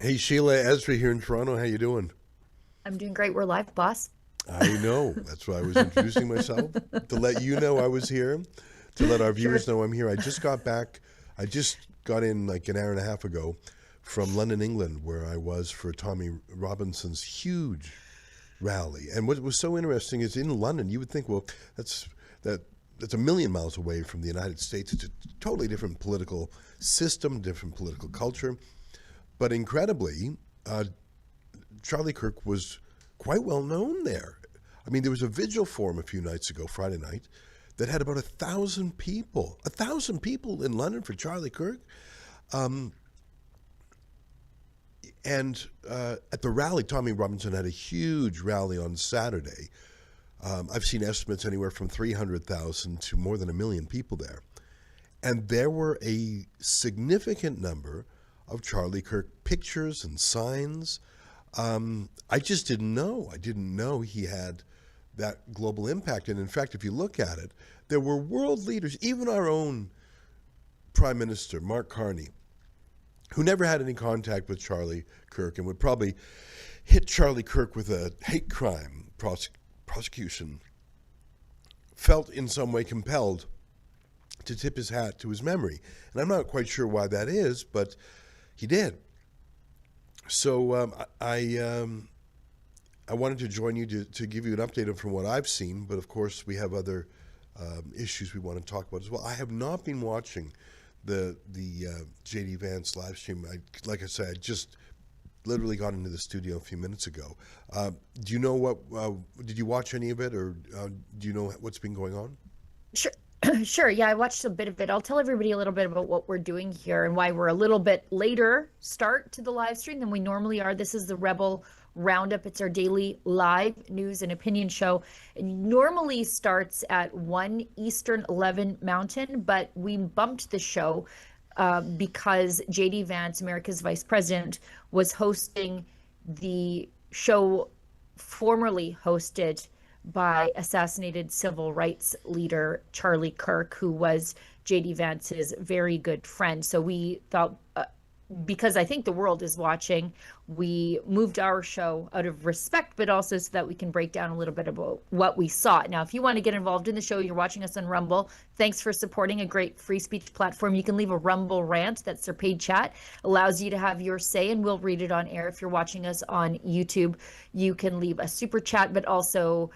Hey Sheila, Ezra here in Toronto. How you doing? I'm doing great. We're live, boss. I know. That's why I was introducing myself to let you know I was here, to let our Sure. viewers know I'm here. I just got back. I just got in like an hour and a half ago from London, England, where I was for Tommy Robinson's huge rally. And what was so interesting is in London, you would think, well, that's that that's a million miles away from the United States. It's a totally different political system, different political culture. But incredibly, Charlie Kirk was quite well known there. I mean, there was a vigil for him a few nights ago, Friday night, that had about 1,000 people. 1,000 people in London for Charlie Kirk. Um, and at the rally, Tommy Robinson had a huge rally on Saturday. I've seen estimates anywhere from 300,000 to more than 1 million people there. And there were a significant number of Charlie Kirk pictures and signs. I just didn't know. I didn't know he had that global impact. And in fact, if you look at it, there were world leaders, even our own Prime Minister, Mark Carney, who never had any contact with Charlie Kirk and would probably hit Charlie Kirk with a hate crime prosecution, felt in some way compelled to tip his hat to his memory. And I'm not quite sure why that is, but he did. So I wanted to join you to give you an update from what I've seen, but of course we have other issues we want to talk about as well. I have not been watching the JD Vance live stream. Like I said, I just literally got into the studio a few minutes ago. Do you know what? Did you watch any of it, or do you know what's been going on? Sure. Sure. Yeah, I watched a bit of it. I'll tell everybody a little bit about what we're doing here and why we're a little bit later start to the live stream than we normally are. This is the Rebel Roundup. It's our daily live news and opinion show. It normally starts at 1 Eastern, 11 Mountain, but we bumped the show because JD Vance, America's vice president, was hosting the show formerly hosted by assassinated civil rights leader Charlie Kirk, who was JD Vance's very good friend. So we thought, because I think the world is watching, we moved our show out of respect, but also so that we can break down a little bit about what we saw. Now, if you want to get involved in the show, you're watching us on Rumble. Thanks for supporting a great free speech platform. You can leave a Rumble rant. That's their paid chat. Allows you to have your say, and we'll read it on air. If you're watching us on YouTube, you can leave a super chat, but also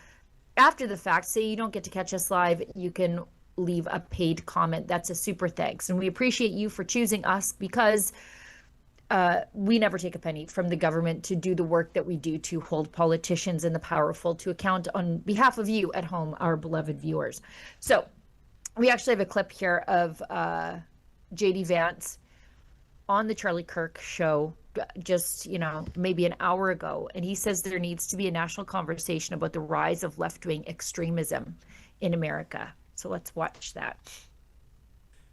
after the fact, say you don't get to catch us live, you can leave a paid comment. That's a super thanks. And we appreciate you for choosing us because we never take a penny from the government to do the work that we do to hold politicians and the powerful to account on behalf of you at home, our beloved viewers. So we actually have a clip here of JD Vance on the Charlie Kirk show just, maybe an hour ago. And he says there needs to be a national conversation about the rise of left-wing extremism in America. So let's watch that.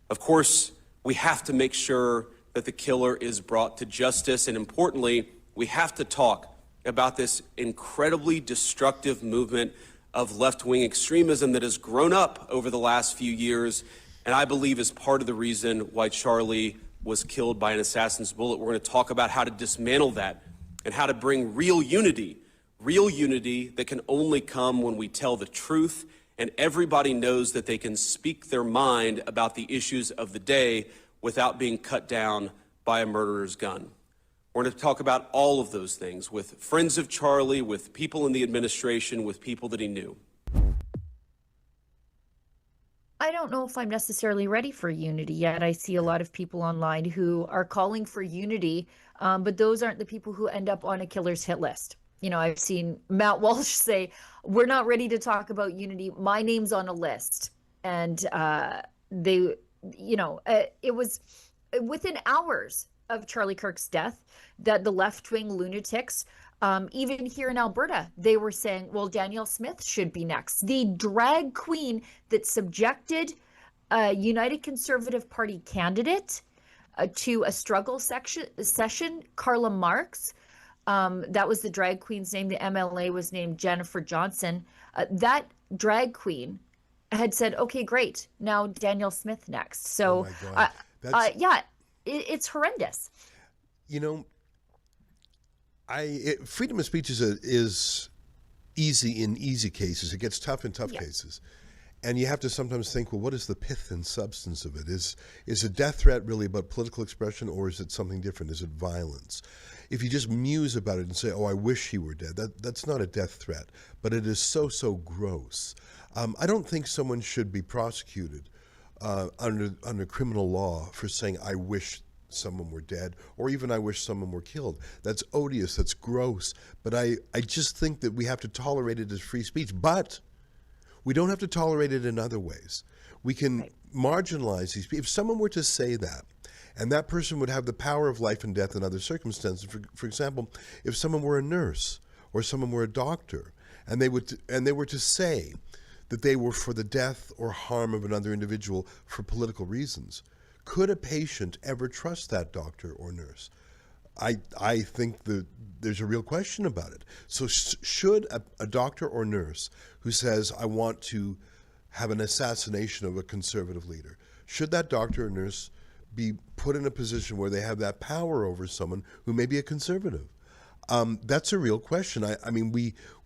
Of course, we have to make sure that the killer is brought to justice. And importantly, we have to talk about this incredibly destructive movement of left-wing extremism that has grown up over the last few years, and I believe is part of the reason why Charlie was killed by an assassin's bullet. We're going to talk about how to dismantle that and how to bring real unity that can only come when we tell the truth and everybody knows that they can speak their mind about the issues of the day without being cut down by a murderer's gun. We're going to talk about all of those things with friends of Charlie, with people in the administration, with people that he knew. I don't know if I'm necessarily ready for unity yet. I see a lot of people online who are calling for unity, but those aren't the people who end up on a killer's hit list. I've seen Matt Walsh say, we're not ready to talk about unity. My name's on a list. And it was within hours of Charlie Kirk's death that the left-wing lunatics, even here in Alberta, they were saying, well, Danielle Smith should be next. The drag queen that subjected a United Conservative Party candidate to a struggle session, Carla Marks, that was the drag queen's name. The MLA was named Jennifer Johnson. That drag queen had said, okay, great. Now Danielle Smith next. So, Oh my God. it's horrendous. You know, Freedom of speech is easy in easy cases. It gets tough in tough cases. And you have to sometimes think, well, what is the pith and substance of it? Is a death threat really about political expression, or is it something different? Is it violence? If you just muse about it and say, oh, I wish he were dead, that's not a death threat, but it is so gross. I don't think someone should be prosecuted under criminal law for saying, I wish someone were dead, or even I wish someone were killed. That's odious, that's gross. But I just think that we have to tolerate it as free speech. But we don't have to tolerate it in other ways. We can marginalize these people. If someone were to say that, and that person would have the power of life and death in other circumstances, for example, if someone were a nurse or someone were a doctor, and they were to say that they were for the death or harm of another individual for political reasons, could a patient ever trust that doctor or nurse? I think that there's a real question about it. So should a doctor or nurse who says, I want to have an assassination of a conservative leader, should that doctor or nurse be put in a position where they have that power over someone who may be a conservative? That's a real question. I mean,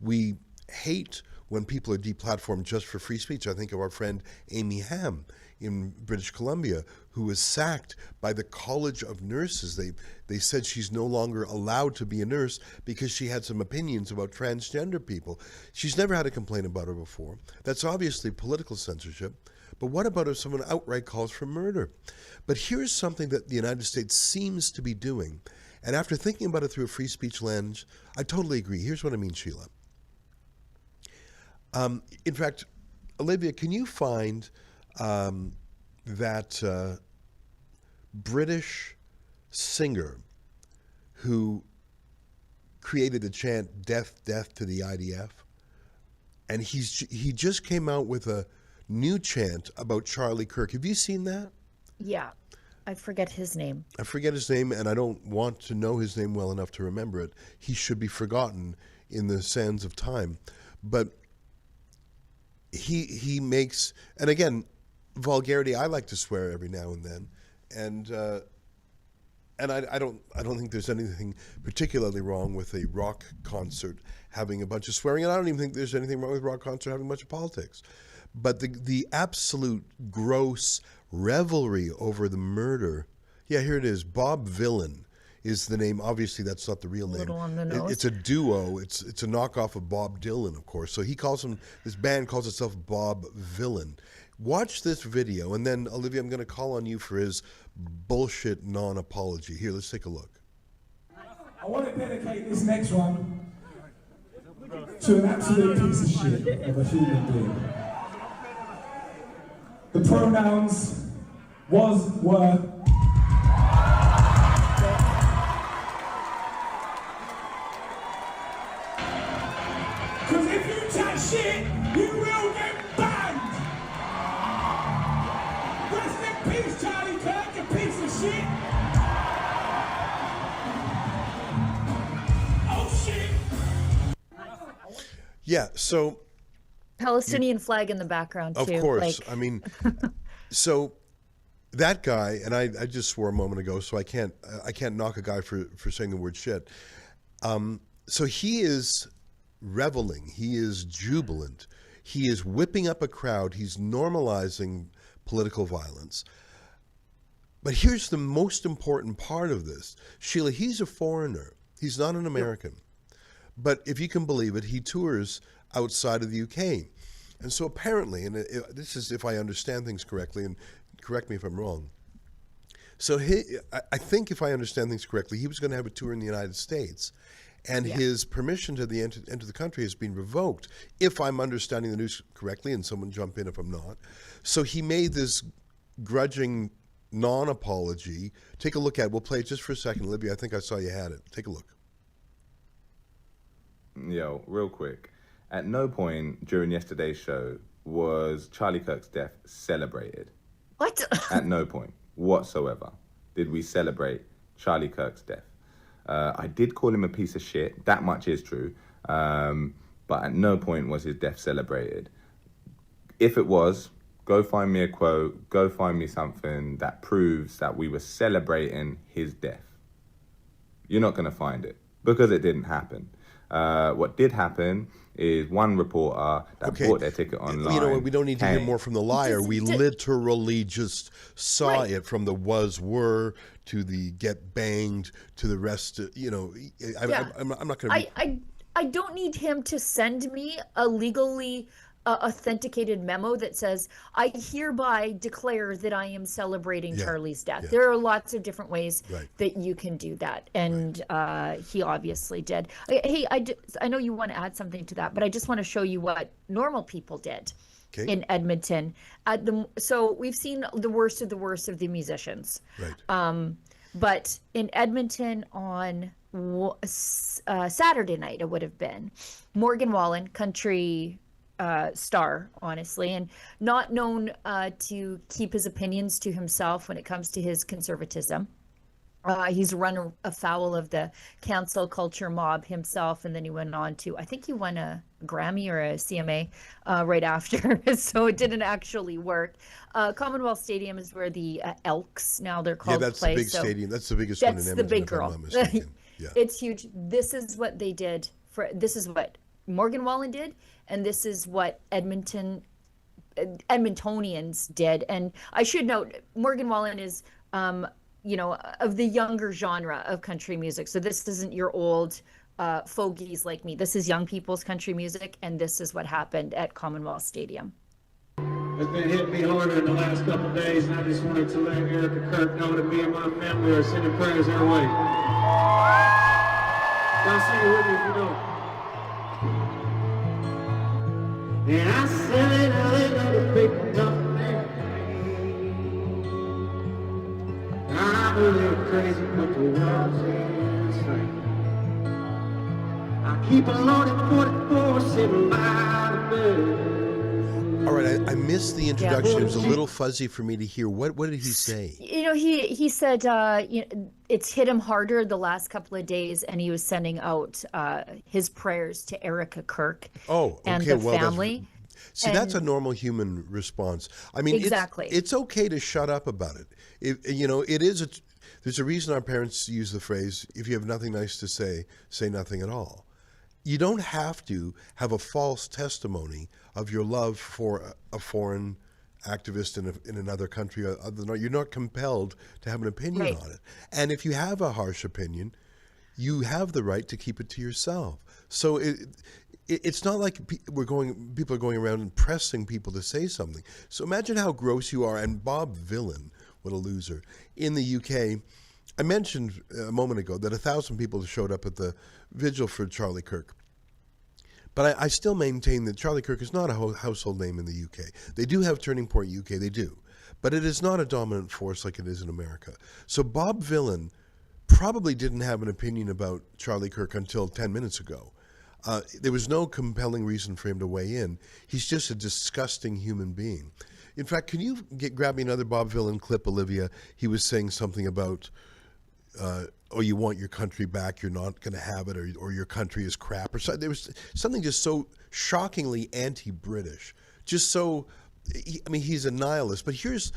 we hate when people are deplatformed just for free speech. I think of our friend Amy Ham in British Columbia, who was sacked by the College of Nurses. They said she's no longer allowed to be a nurse because she had some opinions about transgender people. She's never had a complaint about her before. That's obviously political censorship. But what about if someone outright calls for murder? But here's something that the United States seems to be doing. And after thinking about it through a free speech lens, I totally agree. Here's what I mean, Sheila. In fact, Olivia, can you find that British singer who created the chant "Death, Death to the IDF"? And he just came out with a new chant about Charlie Kirk. Have you seen that? Yeah, I forget his name. I forget his name, and I don't want to know his name well enough to remember it. He should be forgotten in the sands of time. But he makes, and again, vulgarity. I like to swear every now and then, and I don't think there's anything particularly wrong with a rock concert having a bunch of swearing, and I don't even think there's anything wrong with a rock concert having a bunch of politics. But the absolute gross revelry over the murder. Yeah, here it is. Bob Villain is the name. Obviously, that's not the real name. Little on the nose. It's a duo. It's a knockoff of Bob Dylan, of course. So this band calls itself Bob Villain. Watch this video, and then, Olivia, I'm going to call on you for his bullshit non-apology. Here, let's take a look. I want to dedicate this next one to an absolute piece of shit of a human being. The pronouns were. Because if you chat shit, you will get banned. Rest in peace, Charlie Kirk, you piece of shit. Oh shit. Yeah, so Palestinian flag in the background, too. of course. I mean, so that guy, and I just swore a moment ago, so I can't knock a guy for saying the word shit. So he is reveling. He is jubilant. He is whipping up a crowd. He's normalizing political violence. But here's the most important part of this. Sheila, he's a foreigner. He's not an American. But if you can believe it, he tours outside of the UK. And so apparently, and this is if I understand things correctly, and correct me if I'm wrong. So I think if I understand things correctly, he was going to have a tour in the United States, and his permission to enter the country has been revoked, if I'm understanding the news correctly, and someone jump in if I'm not. So he made this grudging non-apology. Take a look at it. We'll play it just for a second. Olivia, I think I saw you had it. Take a look. Yo, real quick. At no point during yesterday's show was Charlie Kirk's death celebrated. What? At no point whatsoever did we celebrate Charlie Kirk's death. I did call him a piece of shit. That much is true. But at no point was his death celebrated. If it was, go find me a quote, go find me something that proves that we were celebrating his death. You're not going to find it. because it didn't happen. What did happen is one reporter that bought their ticket online. You know what? We don't need to hear more from the liar. We literally just saw Right. it from the were to the get banged to the rest. You know, I'm not going to. I don't need him to send me a legally authenticated memo that says, I hereby declare that I am celebrating Charlie's death. Yeah. There are lots of different ways Right. that you can do that. And he obviously did. Hey, I know you want to add something to that, but I just want to show you what normal people did in Edmonton. So we've seen the worst of the musicians. Right. But in Edmonton on Saturday night, it would have been Morgan Wallen, country star, honestly, and not known to keep his opinions to himself when it comes to his conservatism. He's run afoul of the cancel culture mob himself, and then he went on to, I think he won a Grammy or a CMA right after, so it didn't actually work. Commonwealth Stadium is where the Elks, now they're called, that's play. the big stadium. That's the biggest one in Edmonton. That's the big if I'm girl. not mistaken. Yeah. It's huge. This is what they did this is what Morgan Wallen did, and this is what Edmontonians did. And I should note, Morgan Wallen is of the younger genre of country music. So this isn't your old fogies like me. This is young people's country music, and this is what happened at Commonwealth Stadium. It's been hitting me harder in the last couple of days, and I just wanted to let Erica Kirk know that me and my family are sending prayers her way. Y'all sing it with me if you know. And I said it out another big enough man. I'm a little crazy, but the world's insane. I keep a loaded 44 sitting by the bed. All right, I missed the introduction. It was a little fuzzy for me to hear. What did he say? He said it's hit him harder the last couple of days, and he was sending out his prayers to Erica Kirk and the family. That's a normal human response. I mean, exactly. It's okay to shut up about it. There's a reason our parents use the phrase, if you have nothing nice to say nothing at all. You don't have to have a false testimony of your love for a foreign activist in another country. You're not compelled to have an opinion on it. And if you have a harsh opinion, you have the right to keep it to yourself. So it's not like people are going around and pressing people to say something. So imagine how gross you are. And Bob Villan, what a loser. In the UK, I mentioned a moment ago that 1,000 people showed up at the vigil for Charlie Kirk. But I still maintain that Charlie Kirk is not a household name in the UK. They do have Turning Point UK, they do. But it is not a dominant force like it is in America. So Bob Villan probably didn't have an opinion about Charlie Kirk until 10 minutes ago. There was no compelling reason for him to weigh in. He's just a disgusting human being. In fact, can you grab me another Bob Villan clip, Olivia? He was saying something about, you want your country back, you're not going to have it, or your country is crap, or something. There was something just so shockingly anti-British, just so. He's a nihilist. But here's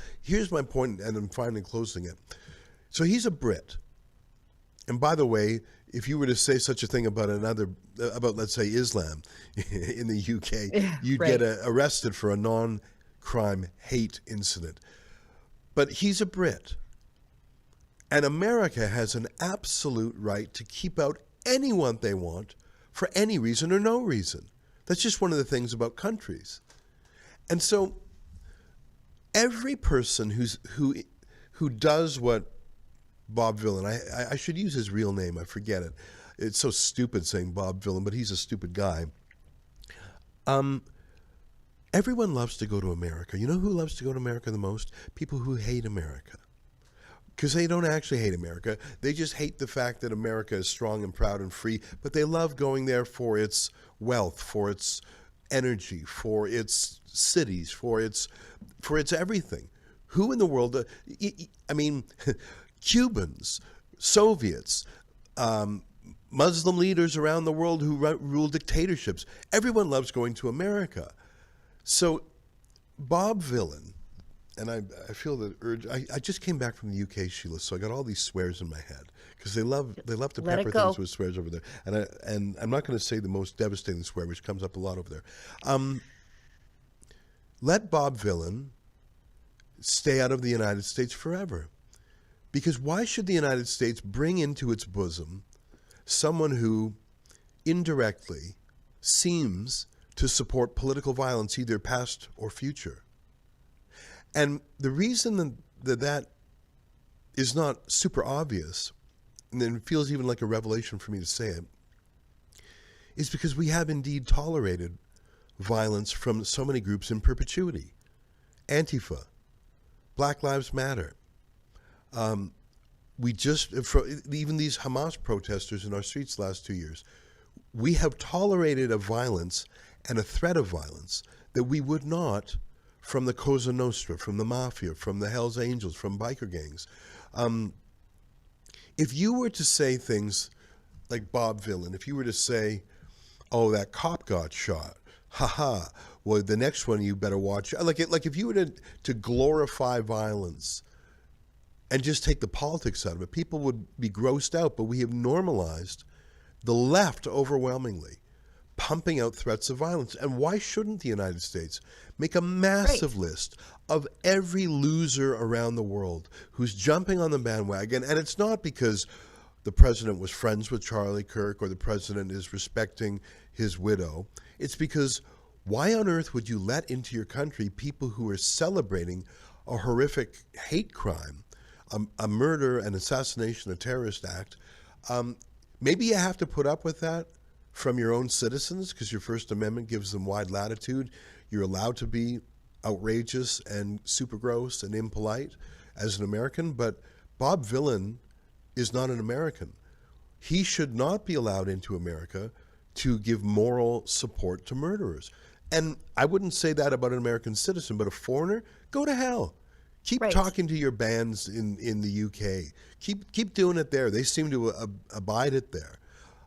my point, and I'm finally closing it. So he's a Brit, and by the way, if you were to say such a thing about let's say Islam in the UK, you'd get arrested for a non-crime hate incident. But he's a Brit. And America has an absolute right to keep out anyone they want for any reason or no reason. That's just one of the things about countries. And so every person who does what Bob Villan, I should use his real name, I forget it. It's so stupid saying Bob Villan, but he's a stupid guy. Everyone loves to go to America. You know who loves to go to America the most? People who hate America. Because they don't actually hate America. They just hate the fact that America is strong and proud and free, but they love going there for its wealth, for its energy, for its cities, for its everything. Who in the world, Cubans, Soviets, Muslim leaders around the world who rule dictatorships, everyone loves going to America. So Bob Villan I feel the urge. I just came back from the UK, Sheila, so I got all these swears in my head because they love to Let it pepper go. things with swears over there. And I'm not going to say the most devastating swear, which comes up a lot over there. Let Bob Villain stay out of the United States forever. Because why should the United States bring into its bosom someone who indirectly seems to support political violence, either past or future? And the reason that is not super obvious, and it feels even like a revelation for me to say it, is because we have indeed tolerated violence from so many groups in perpetuity. Antifa, Black Lives Matter. We just, even these Hamas protesters in our streets last 2 years, we have tolerated a violence and a threat of violence that we would not from the Cosa Nostra, from the Mafia, from the Hells Angels, from biker gangs. If you were to say things like Bob Villain, if you were to say, oh, that cop got shot, haha, well, the next one you better watch. Like if you were to glorify violence and just take the politics out of it, people would be grossed out. But we have normalized the left overwhelmingly pumping out threats of violence. And why shouldn't the United States make a massive list of every loser around the world who's jumping on the bandwagon? And it's not because the president was friends with Charlie Kirk or the president is respecting his widow. It's because why on earth would you let into your country people who are celebrating a horrific hate crime, a murder, an assassination, a terrorist act? Maybe you have to put up with that from your own citizens because your First Amendment gives them wide latitude. You're allowed to be outrageous and super gross and impolite as an American, but Bob Villain is not an American. He should not be allowed into America to give moral support to murderers. And I wouldn't say that about an American citizen, but a foreigner, go to hell. Keep talking to your bands in the UK. Keep doing it there. They seem to abide it there.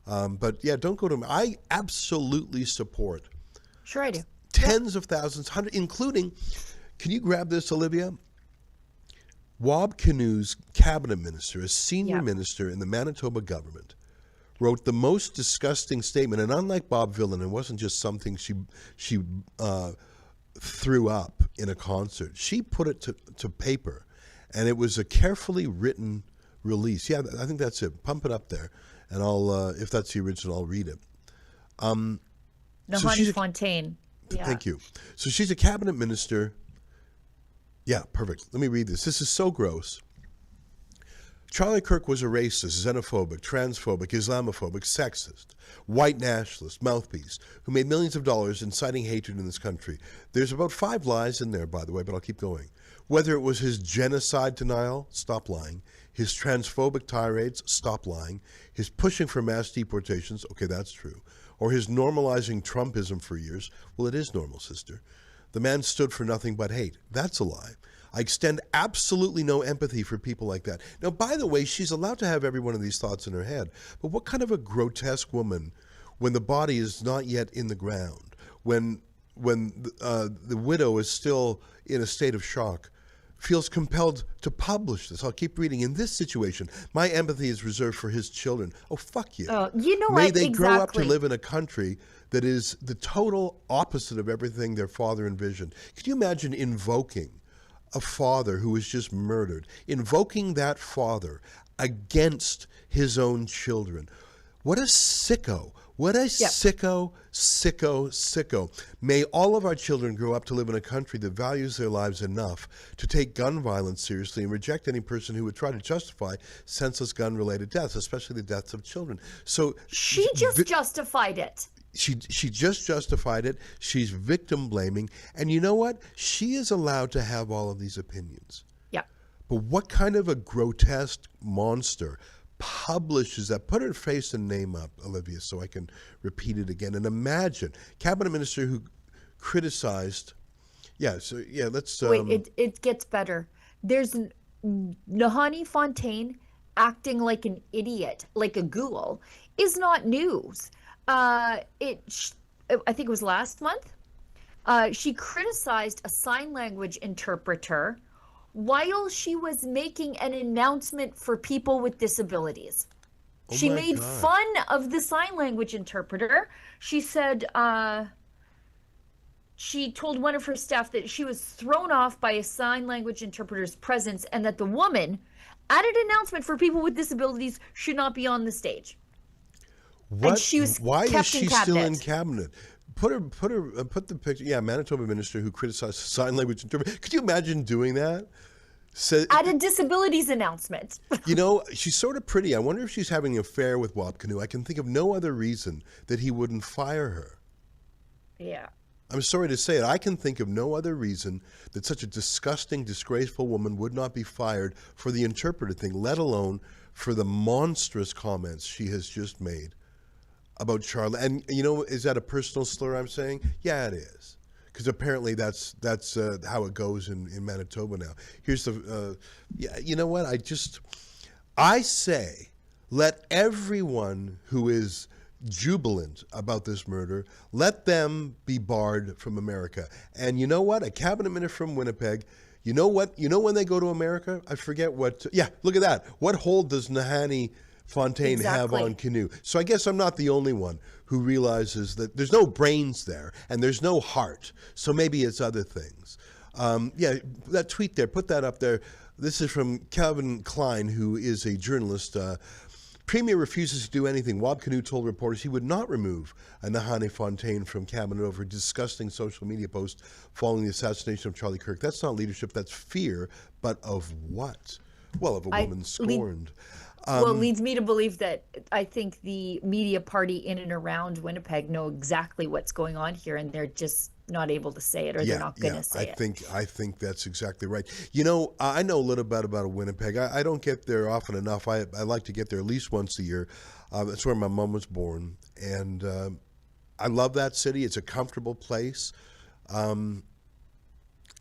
But yeah, don't go to them. I absolutely support. Sure I do. Tens of thousands, including, can you grab this, Olivia? Wab Kinu's cabinet minister, a senior minister in the Manitoba government, wrote the most disgusting statement. And unlike Bob Villain, it wasn't just something she threw up in a concert. She put it to paper, and it was a carefully written release. Yeah, I think that's it. Pump it up there, and I'll if that's the original, I'll read it. Nahani Fontaine. Thank you. So she's a cabinet minister. Yeah, perfect. Let me read this. This is so gross. Charlie Kirk was a racist, xenophobic, transphobic, Islamophobic, sexist, white nationalist, mouthpiece, who made millions of dollars inciting hatred in this country. There's about 5 lies in there, by the way, but I'll keep going. Whether it was his genocide denial, stop lying, his transphobic tirades, stop lying, his pushing for mass deportations, okay, that's true, or his normalizing Trumpism for years, well, it is normal, sister. The man stood for nothing but hate. That's a lie. I extend absolutely no empathy for people like that. Now, by the way, she's allowed to have every one of these thoughts in her head, but what kind of a grotesque woman, when the body is not yet in the ground, when the widow is still in a state of shock, feels compelled to publish this? I'll keep reading. In this situation, my empathy is reserved for his children. Oh, fuck you. You know May what? they grow up to live in a country that is the total opposite of everything their father envisioned. Could you imagine invoking a father who was just murdered, invoking that father against his own children? What a sicko. What a sicko. May all of our children grow up to live in a country that values their lives enough to take gun violence seriously and reject any person who would try to justify senseless gun-related deaths, especially the deaths of children. So she just justified it. She just justified it. She's victim blaming. And you know what? She is allowed to have all of these opinions. Yeah. But what kind of a grotesque monster publishes that? Put her face and name up, Olivia, so I can repeat it again. And imagine, cabinet minister who criticized. Let's. Wait, it gets better. There's Nahani Fontaine acting like an idiot, like a ghoul, is not news. I think it was last month. She criticized a sign language interpreter while she was making an announcement for people with disabilities. Oh She my made God. fun of the sign language interpreter. She said, she told one of her staff that she was thrown off by a sign language interpreter's presence and that the woman, at an announcement for people with disabilities, should not be on the stage. What? she was Why is kept in she still in cabinet. cabinet? Put the picture. Yeah, Manitoba minister who criticized sign language interpreter. Could you imagine doing that? So, At a disabilities announcement. you know, she's sort of pretty. I wonder if she's having an affair with Wab Kinew. I can think of no other reason that he wouldn't fire her. Yeah. I'm sorry to say it. I can think of no other reason that such a disgusting, disgraceful woman would not be fired for the interpreter thing, let alone for the monstrous comments she has just made about Charlie. And, you know, is that a personal slur I'm saying? Yeah, it is. Because apparently that's how it goes in Manitoba now. Here's the, yeah, you know what? I say let everyone who is jubilant about this murder, let them be barred from America. And you know what? A cabinet minister from Winnipeg, you know what? You know when they go to America? I forget what, yeah, look at that. What hold does Nahanni Fontaine have Exactly. on Kinew? So I guess I'm not the only one who realizes that there's no brains there and there's no heart. So maybe it's other things. Yeah, that tweet there, put that up there. This is from Calvin Klein, who is a journalist. Premier refuses to do anything. Wab Kinew told reporters he would not remove Nahanni Fontaine from cabinet over a disgusting social media post following the assassination of Charlie Kirk. That's not leadership, that's fear. But of what? Well, of a woman scorned. Well, it leads me to believe that I think the media party in and around Winnipeg know exactly what's going on here, and they're just not able to say it, or they're not going to say it. I think that's exactly right. You know, I know a little bit about Winnipeg. I don't get there often enough. I like to get there at least once a year. That's where my mom was born, and I love that city. It's a comfortable place. And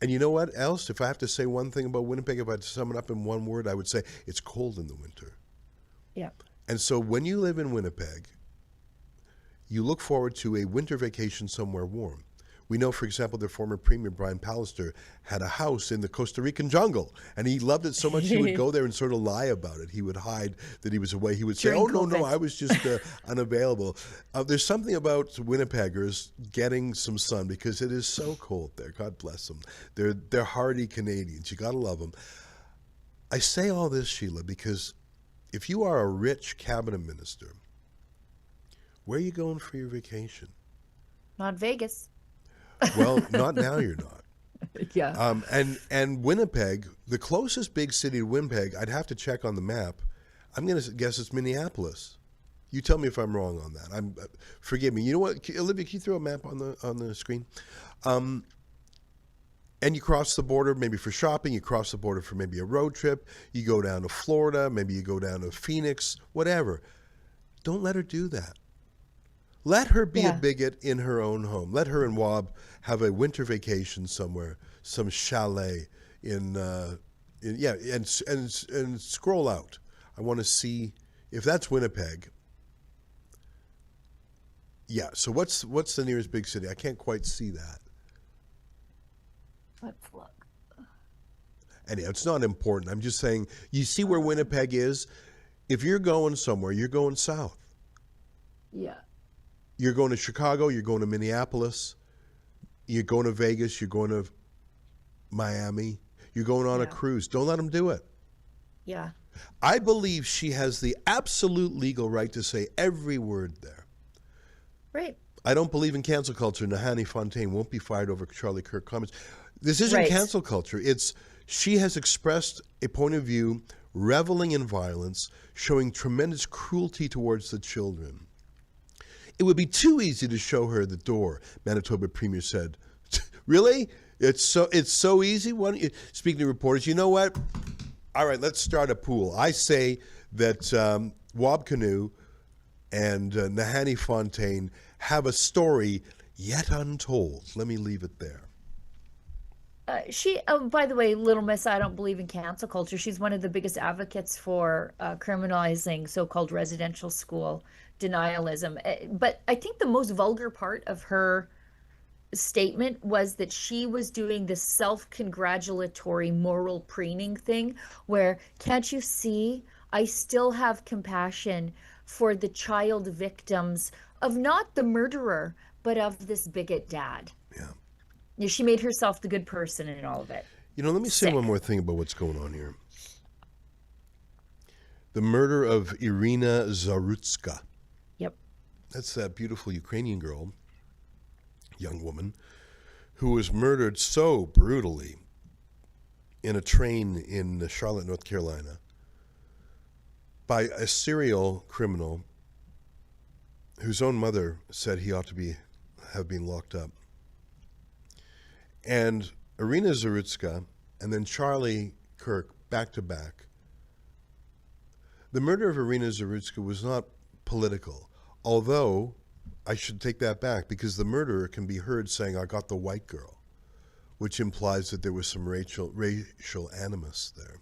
you know what else? If I have to say one thing about Winnipeg, if I had to sum it up in one word, I would say it's cold in the winter. Yeah. And so when you live in Winnipeg, you look forward to a winter vacation somewhere warm. We know, for example, their former premier, Brian Pallister, had a house in the Costa Rican jungle, and he loved it so much he would go there and sort of lie about it. He would hide that he was away. He would say, During no, COVID. I was just unavailable. There's something about Winnipeggers getting some sun because it is so cold there. God bless them. They're hardy Canadians. You got to love them. I say all this, Sheila, because if you are a rich cabinet minister, where are you going for your vacation? Not Vegas. Well, not now you're not. Yeah. And Winnipeg, the closest big city to Winnipeg, I'd have to check on the map. I'm going to guess it's Minneapolis. You tell me if I'm wrong on that. Forgive me. You know what, Olivia? Can you throw a map on the screen? And you cross the border maybe for shopping. You cross the border for maybe a road trip. You go down to Florida. Maybe you go down to Phoenix. Whatever. Don't let her do that. Let her be a bigot in her own home. Let her and Wab have a winter vacation somewhere, some chalet and scroll out. I want to see if that's Winnipeg. Yeah. So what's the nearest big city? I can't quite see that. Let's look. Anyhow, it's not important. I'm just saying. You see where Winnipeg is. If you're going somewhere, you're going south. Yeah. You're going to Chicago, you're going to Minneapolis, you're going to Vegas, you're going to Miami, you're going on a cruise. Don't let them do it. Yeah. I believe she has the absolute legal right to say every word there. Right. I don't believe in cancel culture. Nahanni Fontaine won't be fired over Charlie Kirk comments. This isn't Right. cancel culture. It's she has expressed a point of view, reveling in violence, showing tremendous cruelty towards the children. It would be too easy to show her the door, Manitoba Premier said. Really? It's so easy? Why don't you, speaking to reporters, you know what? All right, let's start a pool. I say that Wab Kinew and Nahanni Fontaine have a story yet untold. Let me leave it there. By the way, Little Miss, I don't believe in cancel culture. She's one of the biggest advocates for criminalizing so-called residential school denialism. But I think the most vulgar part of her statement was that she was doing this self-congratulatory moral preening thing where, can't you see, I still have compassion for the child victims of not the murderer, but of this bigot dad. Yeah. She made herself the good person in all of it. Let me say Sick. one more thing about what's going on here. The murder of Irina Zarutska. Yep. That's that beautiful Ukrainian girl, young woman, who was murdered so brutally in a train in Charlotte, North Carolina, by a serial criminal whose own mother said he ought to have been locked up. And Irina Zarutska and then Charlie Kirk back to back. The murder of Irina Zarutska was not political, although I should take that back because the murderer can be heard saying, I got the white girl, which implies that there was some racial animus there.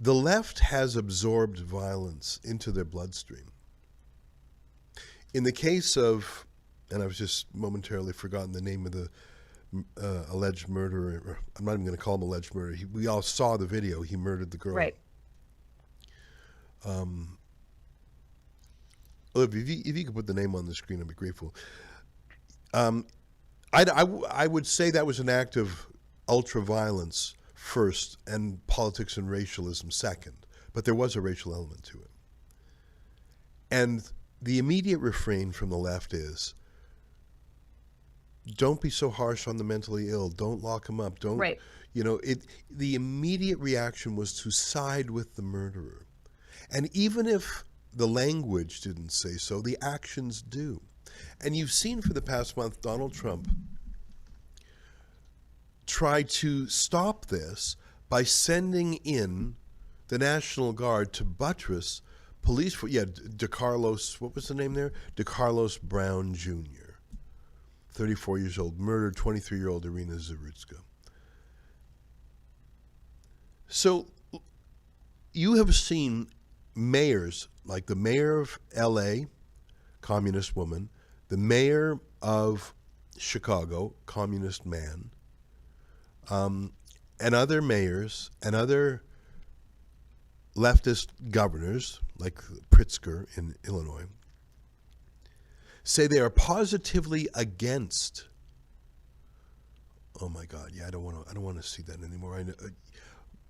The left has absorbed violence into their bloodstream. In the case of, and I've just momentarily forgotten the name of the alleged murderer. I'm not even going to call him alleged murderer. We all saw the video. He murdered the girl. Right. Look, if you could put the name on the screen, I'd be grateful. I would say that was an act of ultra-violence first and politics and racialism second. But there was a racial element to it. And the immediate refrain from the left is, don't be so harsh on the mentally ill. Don't lock them up. Don't, right. The immediate reaction was to side with the murderer. And even if the language didn't say so, the actions do. And you've seen for the past month Donald Trump try to stop this by sending in the National Guard to buttress police for, DeCarlos, what was the name there? DeCarlos Brown Jr., 34 years old, murdered 23-year-old Irina Zarutska. So you have seen mayors, like the mayor of L.A., communist woman, the mayor of Chicago, communist man, and other mayors and other leftist governors, like Pritzker in Illinois, say they are positively against. Oh my God! Yeah, I don't want to see that anymore. I know,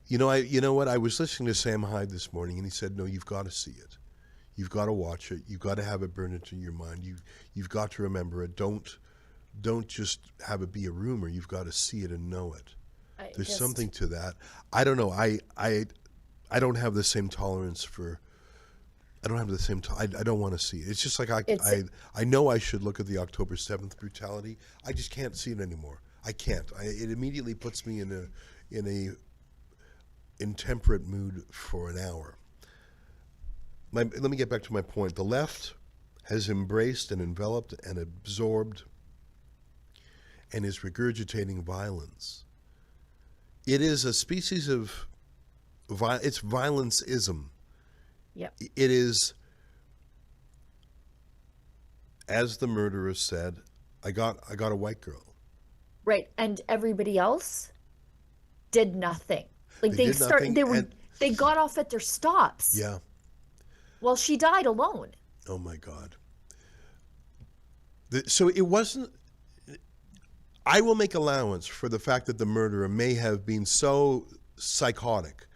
you know what? I was listening to Sam Hyde this morning, and he said, "No, you've got to see it. You've got to watch it. You've got to have it burned into your mind. You've got to remember it. Don't just have it be a rumor. You've got to see it and know it. There's something to that. I don't know. I don't have the same tolerance for. I don't have the same. I don't want to see it. It's just like I know I should look at the October 7th brutality. I just can't see it anymore. I can't. It immediately puts me in a intemperate mood for an hour. Let me get back to my point. The left has embraced and enveloped and absorbed and is regurgitating violence. It is a species of it's violence-ism. Yep. It is, as the murderer said, I got a white girl. Right, and everybody else did nothing. Like They got off at their stops. Yeah. Well, she died alone. Oh my God. So it wasn't. I will make allowance for the fact that the murderer may have been so psychotic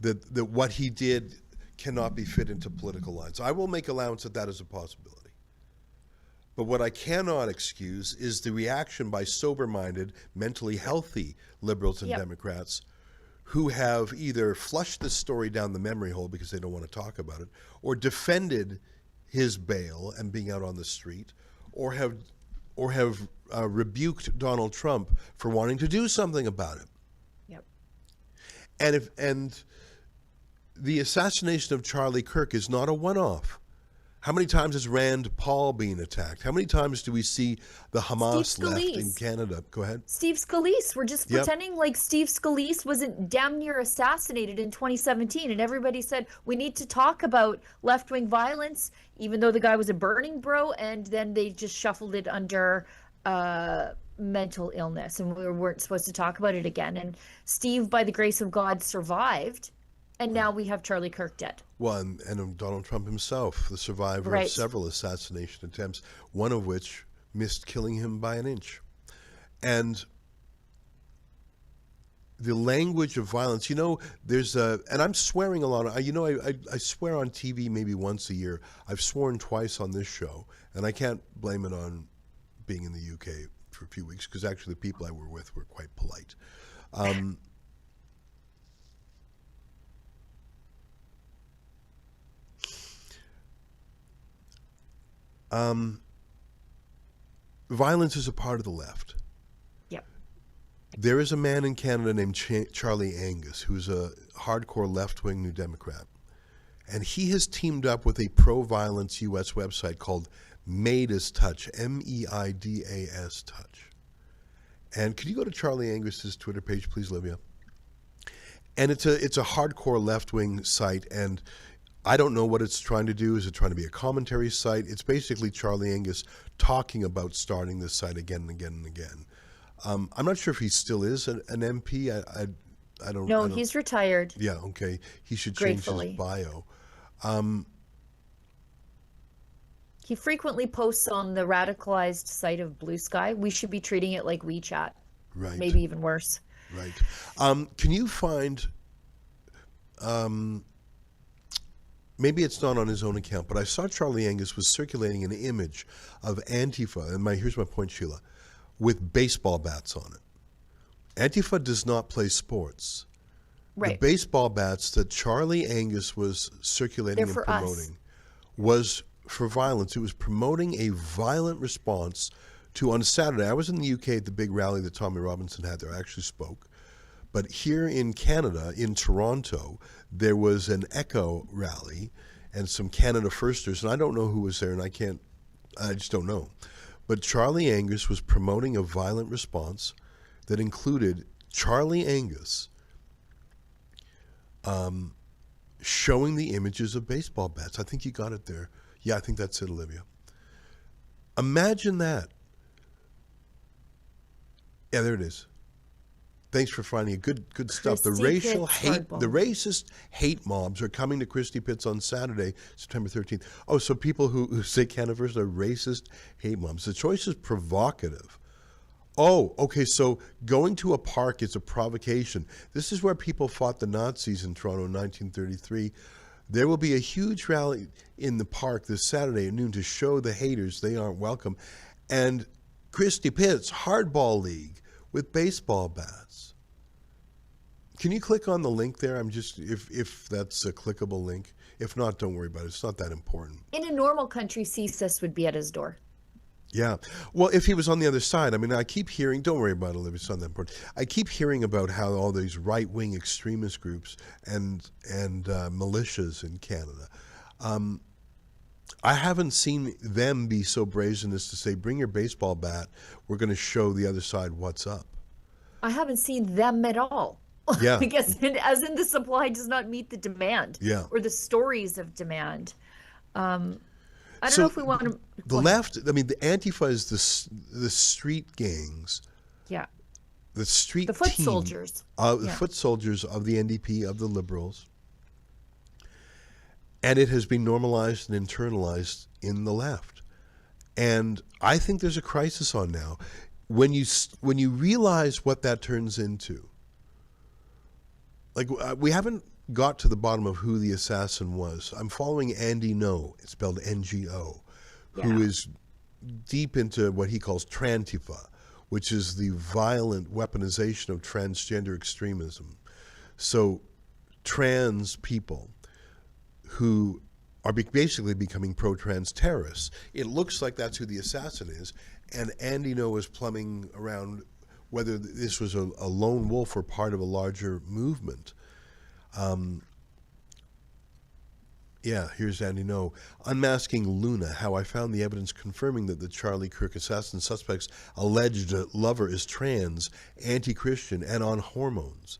that what he did cannot be fit into political lines. I will make allowance that is a possibility. But what I cannot excuse is the reaction by sober-minded, mentally healthy liberals and Democrats who have either flushed this story down the memory hole because they don't want to talk about it, or defended his bail and being out on the street, or have rebuked Donald Trump for wanting to do something about it. Yep. And the assassination of Charlie Kirk is not a one-off. How many times is Rand Paul being attacked? How many times do we see the Hamas left in Canada? Go ahead. Steve Scalise. We're just pretending like Steve Scalise wasn't damn near assassinated in 2017. And everybody said, we need to talk about left-wing violence, even though the guy was a burning bro. And then they just shuffled it under mental illness. And we weren't supposed to talk about it again. And Steve, by the grace of God, survived. And now we have Charlie Kirk dead. Well, and Donald Trump himself, the survivor of several assassination attempts, one of which missed killing him by an inch. And the language of violence, there's and I'm swearing a lot. I swear on TV maybe once a year. I've sworn twice on this show, and I can't blame it on being in the UK for a few weeks, because actually the people I were with were quite polite. Violence is a part of the left. Yep. There is a man in Canada named Charlie Angus, who's a hardcore left-wing New Democrat. And he has teamed up with a pro-violence U.S. website called Meidas Touch, M-E-I-D-A-S Touch. And could you go to Charlie Angus's Twitter page, please, Livia? And it's a hardcore left-wing site, and I don't know what it's trying to do. Is it trying to be a commentary site? It's basically Charlie Angus talking about starting this site again and again and again. I'm not sure if he still is an MP. I don't know. No, he's retired. Yeah, okay. He should change his bio. He frequently posts on the radicalized site of Blue Sky. We should be treating it like WeChat. Right. Maybe even worse. Right. Can you find... maybe it's not on his own account, but I saw Charlie Angus was circulating an image of Antifa, and here's my point, Sheila, with baseball bats on it. Antifa does not play sports. Right. The baseball bats that Charlie Angus was circulating and promoting was for violence. It was promoting a violent response to, on Saturday, I was in the UK at the big rally that Tommy Robinson had there. I actually spoke. But here in Canada, in Toronto, there was an Echo rally and some Canada Firsters, and I don't know who was there, and I just don't know. But Charlie Angus was promoting a violent response that included Charlie Angus showing the images of baseball bats. I think you got it there. Yeah, I think that's it, Olivia. Imagine that. Yeah, there it is. Thanks for finding it. Good stuff. The racist hate mobs are coming to Christie Pitts on Saturday, September 13th. Oh, so people who say Canada First are racist hate mobs. The choice is provocative. Oh, okay, so going to a park is a provocation. This is where people fought the Nazis in Toronto in 1933. There will be a huge rally in the park this Saturday at noon to show the haters they aren't welcome. And Christie Pitts, Hardball League with baseball bats. Can you click on the link there? I'm just, if that's a clickable link. If not, don't worry about it. It's not that important. In a normal country, CSIS would be at his door. Yeah. Well, if he was on the other side, I mean, I keep hearing, don't worry about it, Olivia, it's not that important. I keep hearing about how all these right-wing extremist groups and militias in Canada, I haven't seen them be so brazen as to say, bring your baseball bat, we're going to show the other side what's up. I haven't seen them at all. Yeah. Because as in the supply does not meet the demand. Yeah. Or the stories of demand. I don't know if we want to... The left, I mean, the Antifa is the street gangs. Yeah. The street The foot team, soldiers. The foot soldiers of the NDP, of the Liberals. And it has been normalized and internalized in the left. And I think there's a crisis on now. When you realize what that turns into, like we haven't got to the bottom of who the assassin was. I'm following Andy No, it's spelled NGO, who is deep into what he calls Trantifa, which is the violent weaponization of transgender extremism. So trans people who are basically becoming pro-trans terrorists. It looks like that's who the assassin is, and Andy No is plumbing around whether this was a lone wolf or part of a larger movement. Yeah, here's Andy No. Unmasking Luna, how I found the evidence confirming that the Charlie Kirk assassin suspect's alleged lover is trans, anti-Christian, and on hormones.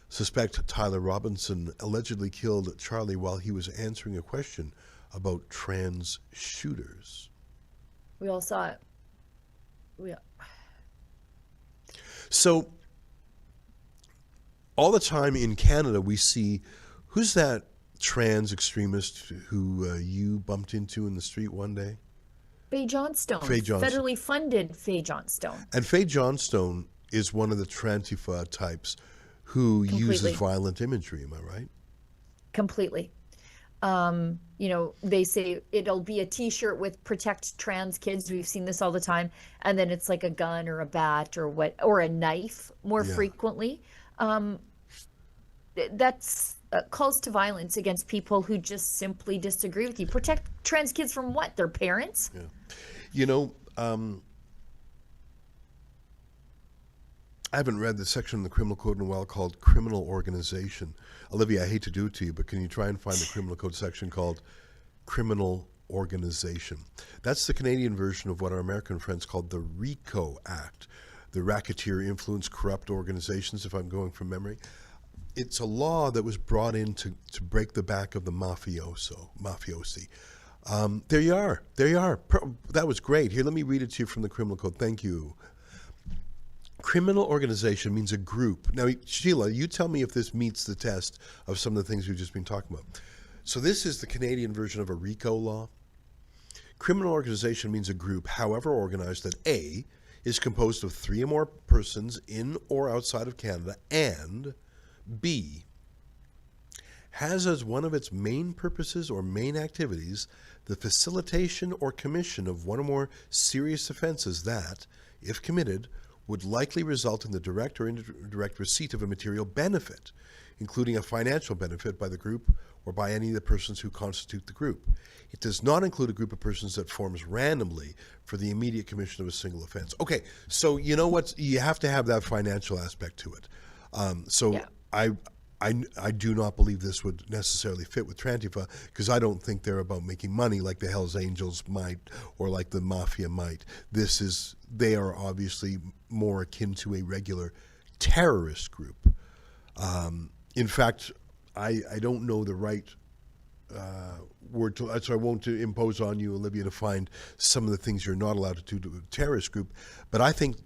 Suspect Tyler Robinson allegedly killed Charlie while he was answering a question about trans shooters. We all saw it. So, all the time in Canada, we see, who's that trans extremist who you bumped into in the street one day? Faye Johnstone. Faye Johnstone. Federally funded Faye Johnstone. And Faye Johnstone is one of the Antifa types who uses violent imagery, am I right? Completely. You know, they say it'll be a t-shirt with protect trans kids. We've seen this all the time. And then it's like a gun or a bat or a knife more frequently. That's calls to violence against people who just simply disagree with you. Protect trans kids from what? Their parents? Yeah. You know, I haven't read the section in the criminal code in a while called criminal organization. Olivia, I hate to do it to you, but can you try and find the criminal code section called criminal organization? That's the Canadian version of what our American friends called the RICO Act, the Racketeer Influence Corrupt Organizations, if I'm going from memory. It's a law that was brought in to break the back of the mafiosi. There you are. That was great. Here, let me read it to you from the criminal code. Thank you. Criminal organization means a group. Now, Sheila, you tell me if this meets the test of some of the things we've just been talking about. So this is the Canadian version of a RICO law. Criminal organization means a group, however organized, that A, is composed of 3 or more persons in or outside of Canada, and B, has as one of its main purposes or main activities the facilitation or commission of one or more serious offenses that, if committed, would likely result in the direct or indirect receipt of a material benefit, including a financial benefit by the group or by any of the persons who constitute the group. It does not include a group of persons that forms randomly for the immediate commission of a single offense. Okay, so you know what? You have to have that financial aspect to it. I do not believe this would necessarily fit with Antifa because I don't think they're about making money like the Hells Angels might or like the Mafia might. They are obviously more akin to a regular terrorist group. In fact, I don't know the right word to, so I won't impose on you, Olivia, to find some of the things you're not allowed to do to a terrorist group. But I think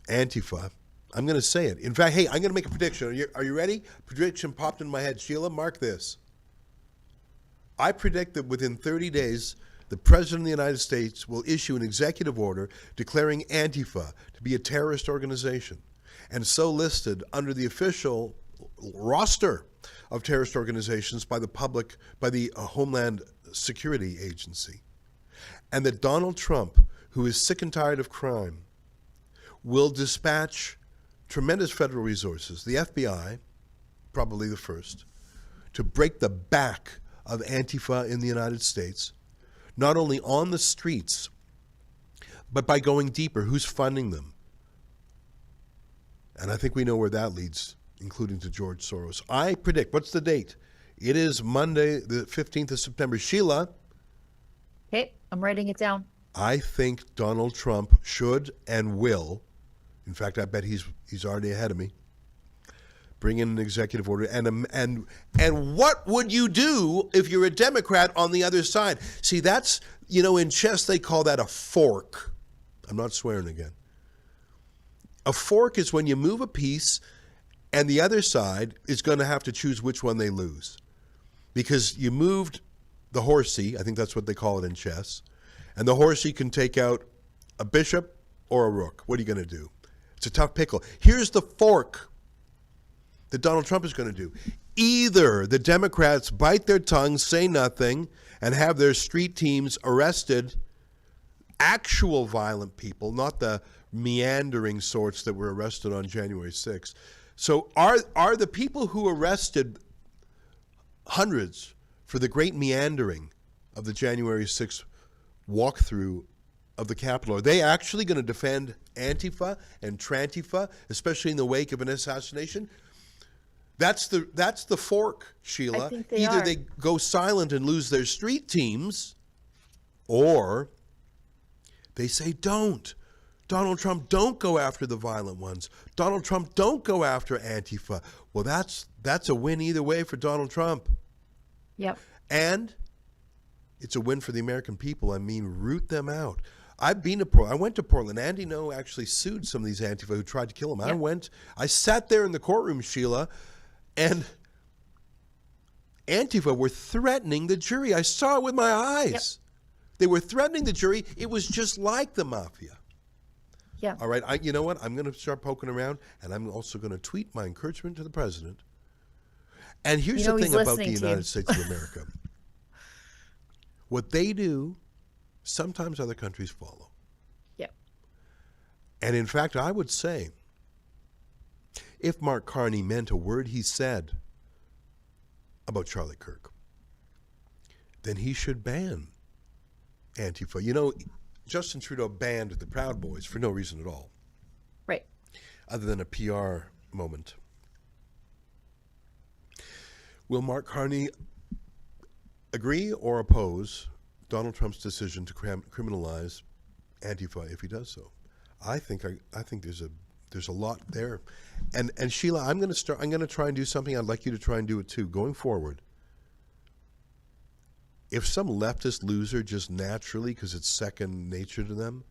Antifa, I'm going to say it. In fact, hey, I'm going to make a prediction. Are you ready? Prediction popped in my head. Sheila, mark this. I predict that within 30 days, the President of the United States will issue an executive order declaring Antifa to be a terrorist organization, and so listed under the official roster of terrorist organizations by the Homeland Security Agency. And that Donald Trump, who is sick and tired of crime, will dispatch tremendous federal resources, the FBI, probably the first, to break the back of Antifa in the United States, not only on the streets, but by going deeper. Who's funding them? And I think we know where that leads, including to George Soros. I predict, what's the date? It is Monday, the 15th of September. Sheila? Okay, I'm writing it down. I think Donald Trump should and will, in fact, I bet he's already ahead of me, bring in an executive order. And what would you do if you're a Democrat on the other side? See, that's, in chess they call that a fork. I'm not swearing again. A fork is when you move a piece and the other side is going to have to choose which one they lose. Because you moved the horsey, I think that's what they call it in chess, and the horsey can take out a bishop or a rook. What are you going to do? It's a tough pickle. Here's the fork that Donald Trump is going to do. Either the Democrats bite their tongues, say nothing, and have their street teams arrested, actual violent people, not the meandering sorts that were arrested on January 6th. So are the people who arrested hundreds for the great meandering of the January 6th walkthrough of the Capitol, are they actually going to defend Antifa and Trantifa, especially in the wake of an assassination? That's the fork, Sheila. I think they Either are. they go silent and lose their street teams, or they say, don't. Donald Trump, don't go after the violent ones. Donald Trump, don't go after Antifa. Well, that's a win either way for Donald Trump. Yep. And it's a win for the American people. I mean, root them out. I've been to Portland. I went to Portland. Andy No actually sued some of these Antifa who tried to kill him. Yep. I sat there in the courtroom, Sheila, and Antifa were threatening the jury. I saw it with my eyes. Yep. They were threatening the jury. It was just like the mafia. Yeah. All right, you know what? I'm going to start poking around, and I'm also going to tweet my encouragement to the president. And here's the thing about the United States of America. What they do, sometimes other countries follow. Yeah. And in fact, I would say, if Mark Carney meant a word he said about Charlie Kirk, then he should ban Antifa. You know, Justin Trudeau banned the Proud Boys for no reason at all. Right. Other than a PR moment. Will Mark Carney agree or oppose Donald Trump's decision to criminalize Antifa if he does so? I think there's a lot there. And Sheila, I'm going to try and do something. I'd like you to try and do it too going forward. If some leftist loser just naturally, because it's second nature to them,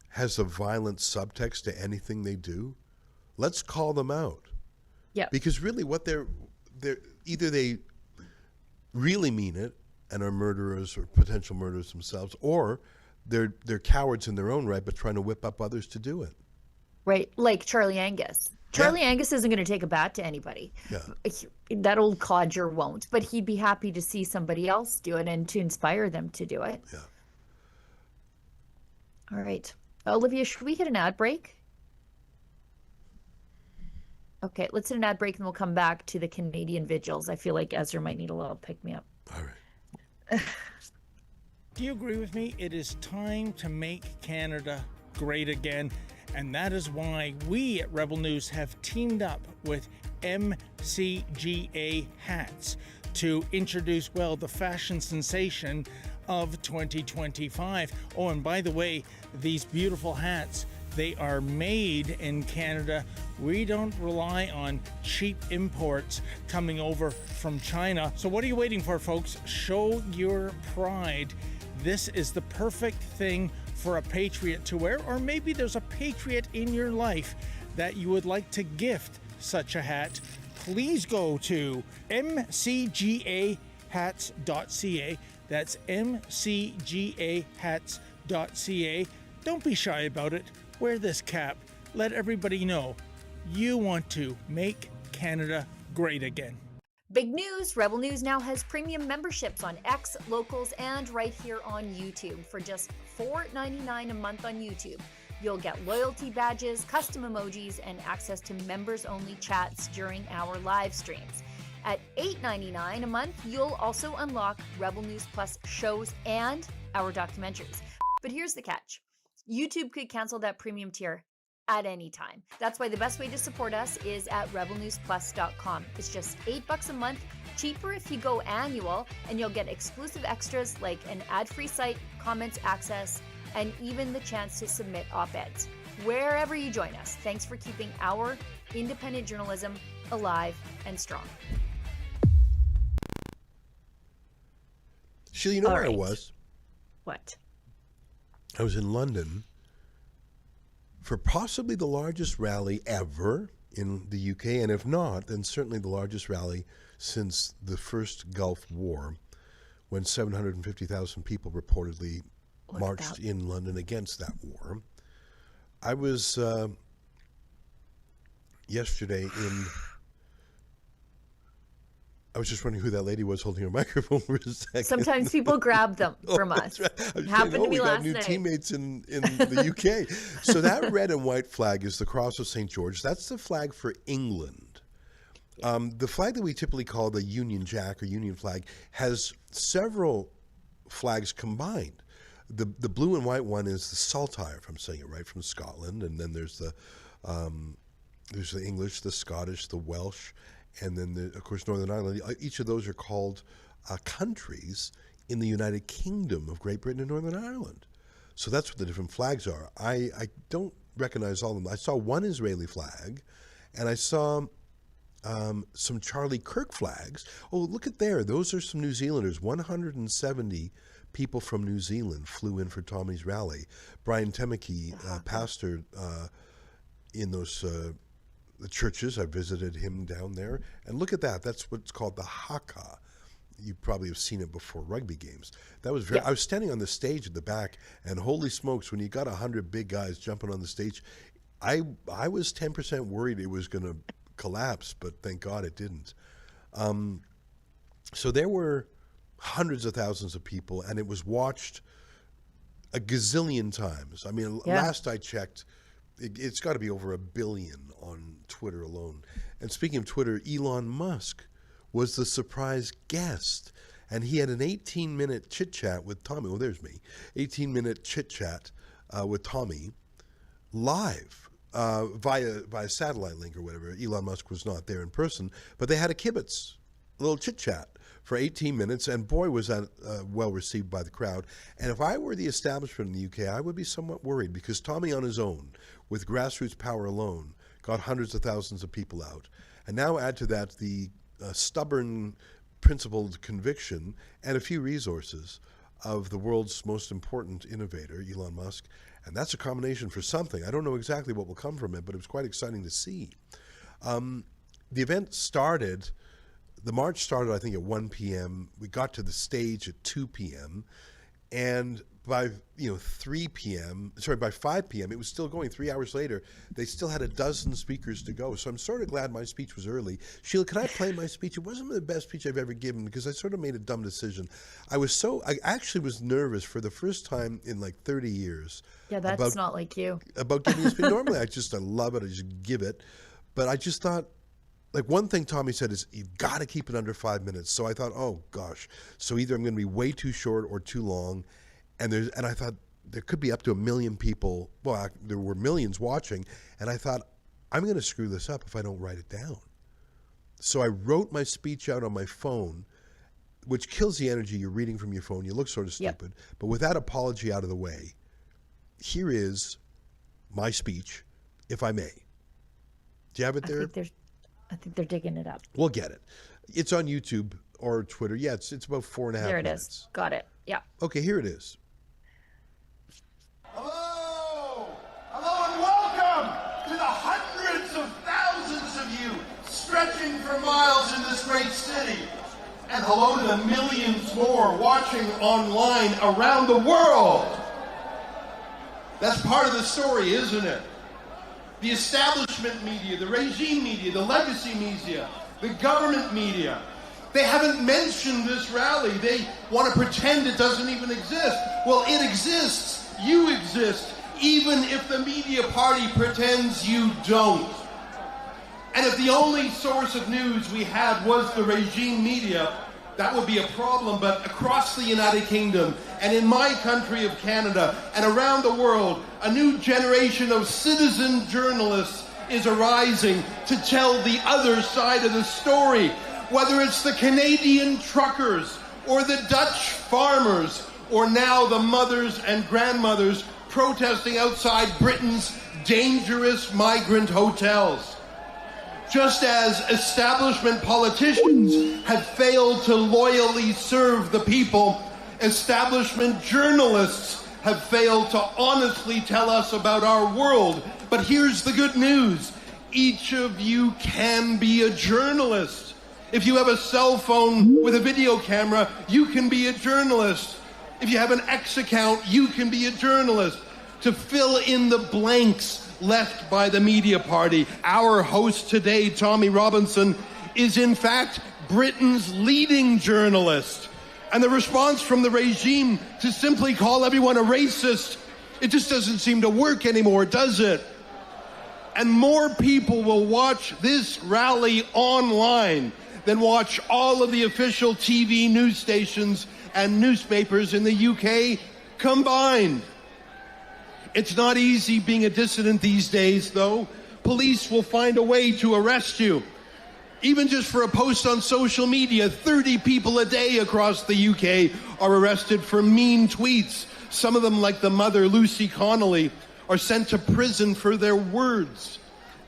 has a violent subtext to anything they do, let's call them out. Yeah. Because really what they're either they really mean it and are murderers or potential murderers themselves, or they're cowards in their own right but trying to whip up others to do it. Right. Like Charlie Angus. Charlie Angus isn't going to take a bat to anybody. Yeah. That old codger won't, but he'd be happy to see somebody else do it and to inspire them to do it. Yeah. All right. Olivia, should we hit an ad break? Okay, let's hit an ad break and we'll come back to the Canadian vigils. I feel like Ezra might need a little pick-me-up. All right. Do you agree with me? It is time to make Canada great again. And that is why we at Rebel News have teamed up with MCGA hats to introduce, well, the fashion sensation of 2025. Oh, and by the way, these beautiful hats, they are made in Canada. We don't rely on cheap imports coming over from China. So what are you waiting for, folks? Show your pride. This is the perfect thing for a patriot to wear, or maybe there's a patriot in your life that you would like to gift such a hat. Please go to mcgahats.ca. That's mcgahats.ca. Don't be shy about it. Wear this cap. Let everybody know you want to make Canada great again. Big news, Rebel News now has premium memberships on X, Locals, and right here on YouTube. For just $4.99 a month on YouTube, you'll get loyalty badges, custom emojis, and access to members-only chats during our live streams. At $8.99 a month, you'll also unlock Rebel News Plus shows and our documentaries. But here's the catch. YouTube could cancel that premium tier at any time. That's why the best way to support us is at rebelnewsplus.com. It's just $8 a month, cheaper if you go annual, and you'll get exclusive extras like an ad-free site, comments access, and even the chance to submit op-eds. Wherever you join us, thanks for keeping our independent journalism alive and strong. Sheila, you know All where I right. was? What? I was in London for possibly the largest rally ever in the UK, and if not, then certainly the largest rally since the first Gulf War, when 750,000 people reportedly marched in London against that war. I was yesterday in... I was just wondering who that lady was holding her microphone for a second. Sometimes people grab them from us. Right. I was Happened saying, to me we last got new night. teammates in the UK. So that red and white flag is the Cross of St. George. That's the flag for England. The flag that we typically call the Union Jack or Union flag has several flags combined. The blue and white one is the Saltire, if I'm saying it right, from Scotland, and then there's the English, the Scottish, the Welsh, and then, of course, Northern Ireland. Each of those are called countries in the United Kingdom of Great Britain and Northern Ireland. So that's what the different flags are. I don't recognize all of them. I saw one Israeli flag, and I saw some Charlie Kirk flags. Oh, look at there. Those are some New Zealanders. 170 people from New Zealand flew in for Tommy's rally. Brian Temeke, pastor in those the churches. I visited him down there. And look at that. That's what's called the haka. You probably have seen it before rugby games. That was very. I was standing on the stage at the back, and holy smokes, when you got 100 big guys jumping on the stage, I was 10% worried it was going to collapse, but thank God it didn't. So there were hundreds of thousands of people, and it was watched a gazillion times. I mean, last I checked, it's got to be over 1 billion on Twitter alone. And speaking of Twitter, Elon Musk was the surprise guest, and he had an 18-minute chit-chat with Tommy. Oh, there's me. 18-minute chit-chat with Tommy live via satellite link or whatever. Elon Musk was not there in person, but they had a kibitz, a little chit-chat for 18 minutes, and boy, was that well received by the crowd. And if I were the establishment in the UK, I would be somewhat worried, because Tommy on his own, with grassroots power alone, got hundreds of thousands of people out. And now add to that the stubborn, principled conviction and a few resources of the world's most important innovator, Elon Musk. And that's a combination for something. I don't know exactly what will come from it, but it was quite exciting to see. The event started, the march started, I think, at 1 p.m. We got to the stage at 2 p.m. And by 3 p.m., by 5 p.m., it was still going. 3 hours later, they still had a dozen speakers to go. So I'm sort of glad my speech was early. Sheila, can I play my speech? It wasn't the best speech I've ever given, because I sort of made a dumb decision. I actually was nervous for the first time in like 30 years. Yeah, that's not like you. About giving a speech. Normally, I love it. I just give it. But I just thought, like, one thing Tommy said is, you've got to keep it under 5 minutes. So I thought, oh gosh, so either I'm going to be way too short or too long. And I thought there could be up to 1 million people. Well, there were millions watching. And I thought, I'm going to screw this up if I don't write it down. So I wrote my speech out on my phone, which kills the energy. You're reading from your phone. You look sort of stupid. Yep. But with that apology out of the way, here is my speech, if I may. Do you have it there? I think they're digging it up. We'll get it. It's on YouTube or Twitter. Yeah, it's about 4.5 minutes. There it is. Got it. Yeah. Okay, here it is. Hello! Hello and welcome to the hundreds of thousands of you stretching for miles in this great city. And hello to the millions more watching online around the world. That's part of the story, isn't it? The establishment media, the regime media, the legacy media, the government media, they haven't mentioned this rally. They want to pretend it doesn't even exist. Well, it exists. You exist, even if the media party pretends you don't. And if the only source of news we had was the regime media, that would be a problem. But across the United Kingdom and in my country of Canada and around the world, a new generation of citizen journalists is arising to tell the other side of the story. Whether it's the Canadian truckers or the Dutch farmers or now the mothers and grandmothers protesting outside Britain's dangerous migrant hotels. Just as establishment politicians have failed to loyally serve the people, establishment journalists have failed to honestly tell us about our world. But here's the good news. Each of you can be a journalist. If you have a cell phone with a video camera, you can be a journalist. If you have an X account, you can be a journalist. To fill in the blanks left by the media party, our host today, Tommy Robinson, is in fact Britain's leading journalist. And the response from the regime to simply call everyone a racist, it just doesn't seem to work anymore, does it? And more people will watch this rally online than watch all of the official TV news stations and newspapers in the UK combined. It's not easy being a dissident these days, though. Police will find a way to arrest you. Even just for a post on social media, 30 people a day across the UK are arrested for mean tweets. Some of them, like the mother, Lucy Connolly, are sent to prison for their words.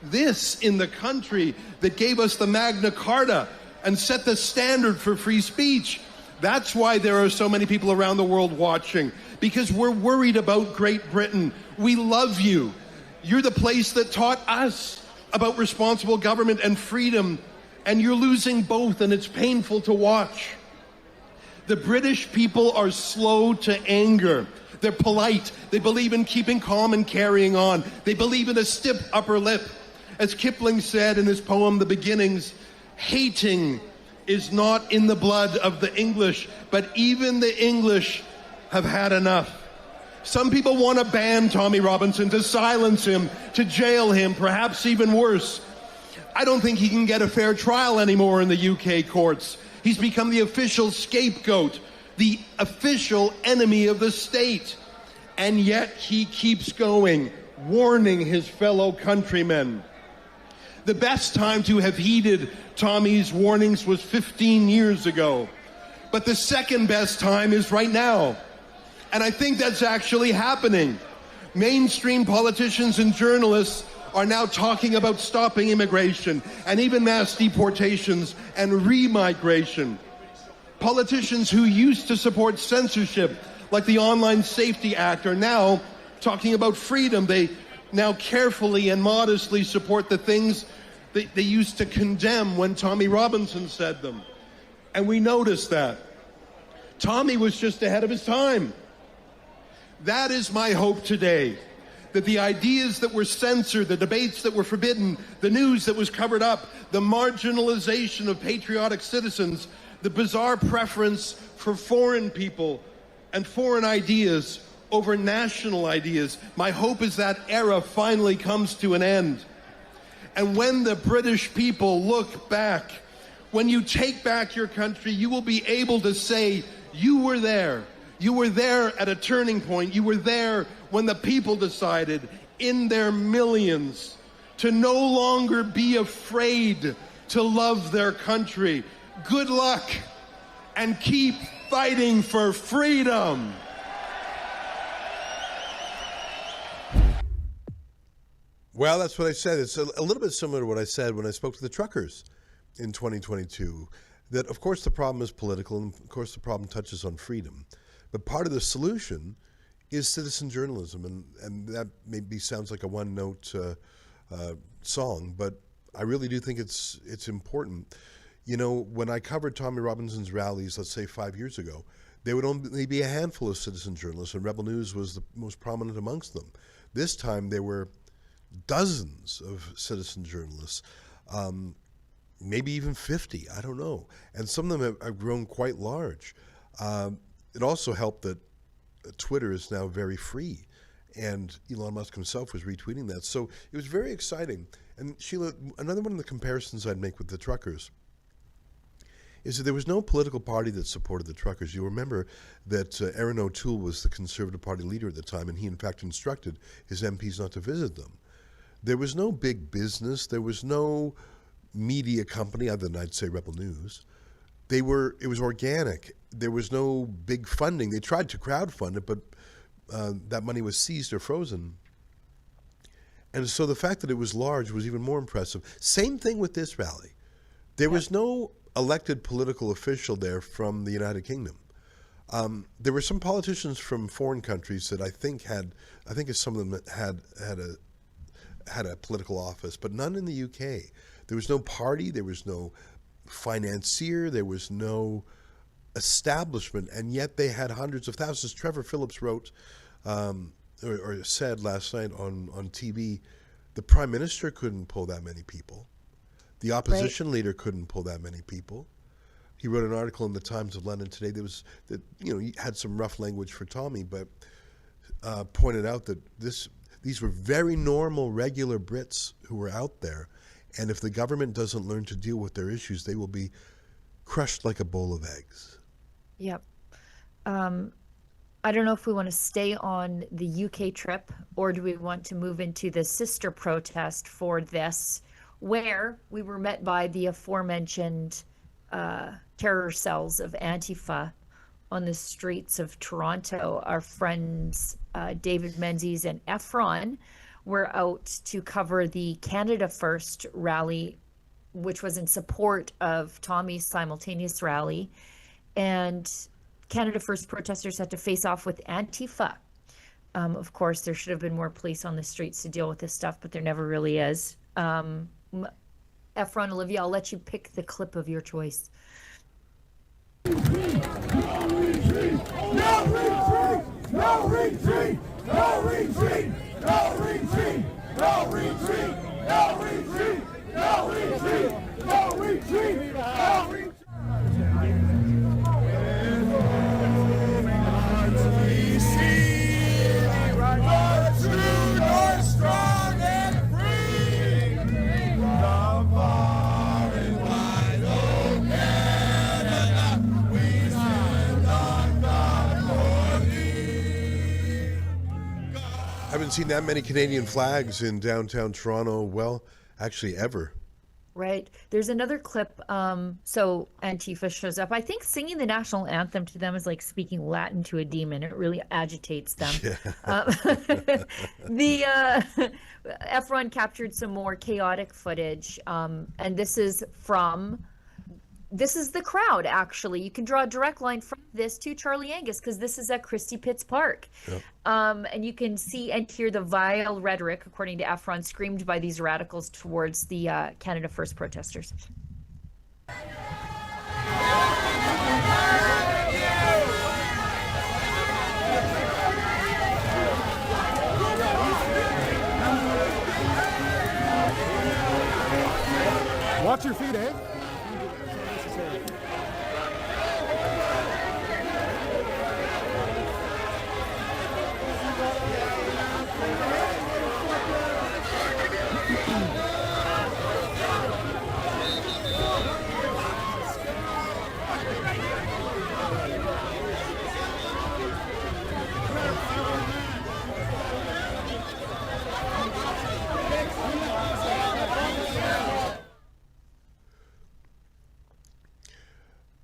This in the country that gave us the Magna Carta and set the standard for free speech. That's why there are so many people around the world watching, because we're worried about Great Britain. We love you. You're the place that taught us about responsible government and freedom, and you're losing both, and it's painful to watch. The British people are slow to anger. They're polite. They believe in keeping calm and carrying on. They believe in a stiff upper lip. As Kipling said in his poem, The Beginnings, hating is not in the blood of the English, but even the English have had enough. Some people want to ban Tommy Robinson, to silence him, to jail him, perhaps even worse. I don't think he can get a fair trial anymore in the UK courts. He's become the official scapegoat, the official enemy of the state. And yet he keeps going, warning his fellow countrymen. The best time to have heeded Tommy's warnings was 15 years ago. But the second best time is right now. And I think that's actually happening. Mainstream politicians and journalists are now talking about stopping immigration and even mass deportations and re-migration. Politicians who used to support censorship, like the Online Safety Act, are now talking about freedom. They now carefully and modestly support the things that they used to condemn when Tommy Robinson said them. And we noticed that. Tommy was just ahead of his time. That is my hope today, that the ideas that were censored, the debates that were forbidden, the news that was covered up, the marginalization of patriotic citizens, the bizarre preference for foreign people and foreign ideas over national ideas, my hope is that era finally comes to an end. And when the British people look back, when you take back your country, you will be able to say, you were there. You were there at a turning point. You were there when the people decided in their millions to no longer be afraid to love their country. Good luck, and keep fighting for freedom. Well, that's what I said. It's a little bit similar to what I said when I spoke to the truckers in 2022, that of course the problem is political, and of course the problem touches on freedom. But part of the solution is citizen journalism, and that maybe sounds like a one-note song, but I really do think it's important. You know, when I covered Tommy Robinson's rallies, let's say 5 years ago, there would only be a handful of citizen journalists, and Rebel News was the most prominent amongst them. This time there were dozens of citizen journalists, maybe even 50, I don't know. And some of them have grown quite large. It also helped that Twitter is now very free, and Elon Musk himself was retweeting that. So it was very exciting. And Sheila, another one of the comparisons I'd make with the truckers is that there was no political party that supported the truckers. You remember that Aaron O'Toole was the Conservative Party leader at the time, and he in fact instructed his MPs not to visit them. There was no big business. There was no media company other than, I'd say, Rebel News. It was organic. There was no big funding. They tried to crowdfund it, but that money was seized or frozen. And so the fact that it was large was even more impressive. Same thing with this rally. There was no elected political official there from the United Kingdom. There were some politicians from foreign countries that I think some of them had a political office, but none in the UK. There was no party, there was no financier, there was no establishment, and yet they had hundreds of thousands. Trevor Phillips wrote or said last night on TV, the Prime Minister couldn't pull that many people. The opposition leader couldn't pull that many people. He wrote an article in the Times of London today that he had some rough language for Tommy, but pointed out that these were very normal, regular Brits who were out there, and if the government doesn't learn to deal with their issues, they will be crushed like a bowl of eggs. Yep. I don't know if we want to stay on the UK trip, or do we want to move into the sister protest for this, where we were met by the aforementioned terror cells of Antifa on the streets of Toronto. Our friends David Menzies and Efron were out to cover the Canada First rally, which was in support of Tommy's simultaneous rally. And Canada First protesters had to face off with Antifa. Of course, there should have been more police on the streets to deal with this stuff, but there never really is. Efron, Olivia, I'll let you pick the clip of your choice. No retreat! No retreat! No retreat! No retreat! No retreat! No retreat! No retreat! No retreat! No retreat! No retreat! We see the true north strong and free. The far and wide old Canada, we stand on God for thee. I haven't seen that many Canadian flags in downtown Toronto, well, actually ever. Right. There's another clip. So Antifa shows up. I think singing the national anthem to them is like speaking Latin to a demon. It really agitates them. Yeah. Efron captured some more chaotic footage. And this is the crowd, actually. You can draw a direct line from this to Charlie Angus because this is at Christie Pitts Park. Yep. And you can see and hear the vile rhetoric, according to Efron, screamed by these radicals towards the Canada First protesters. Watch your feet, eh?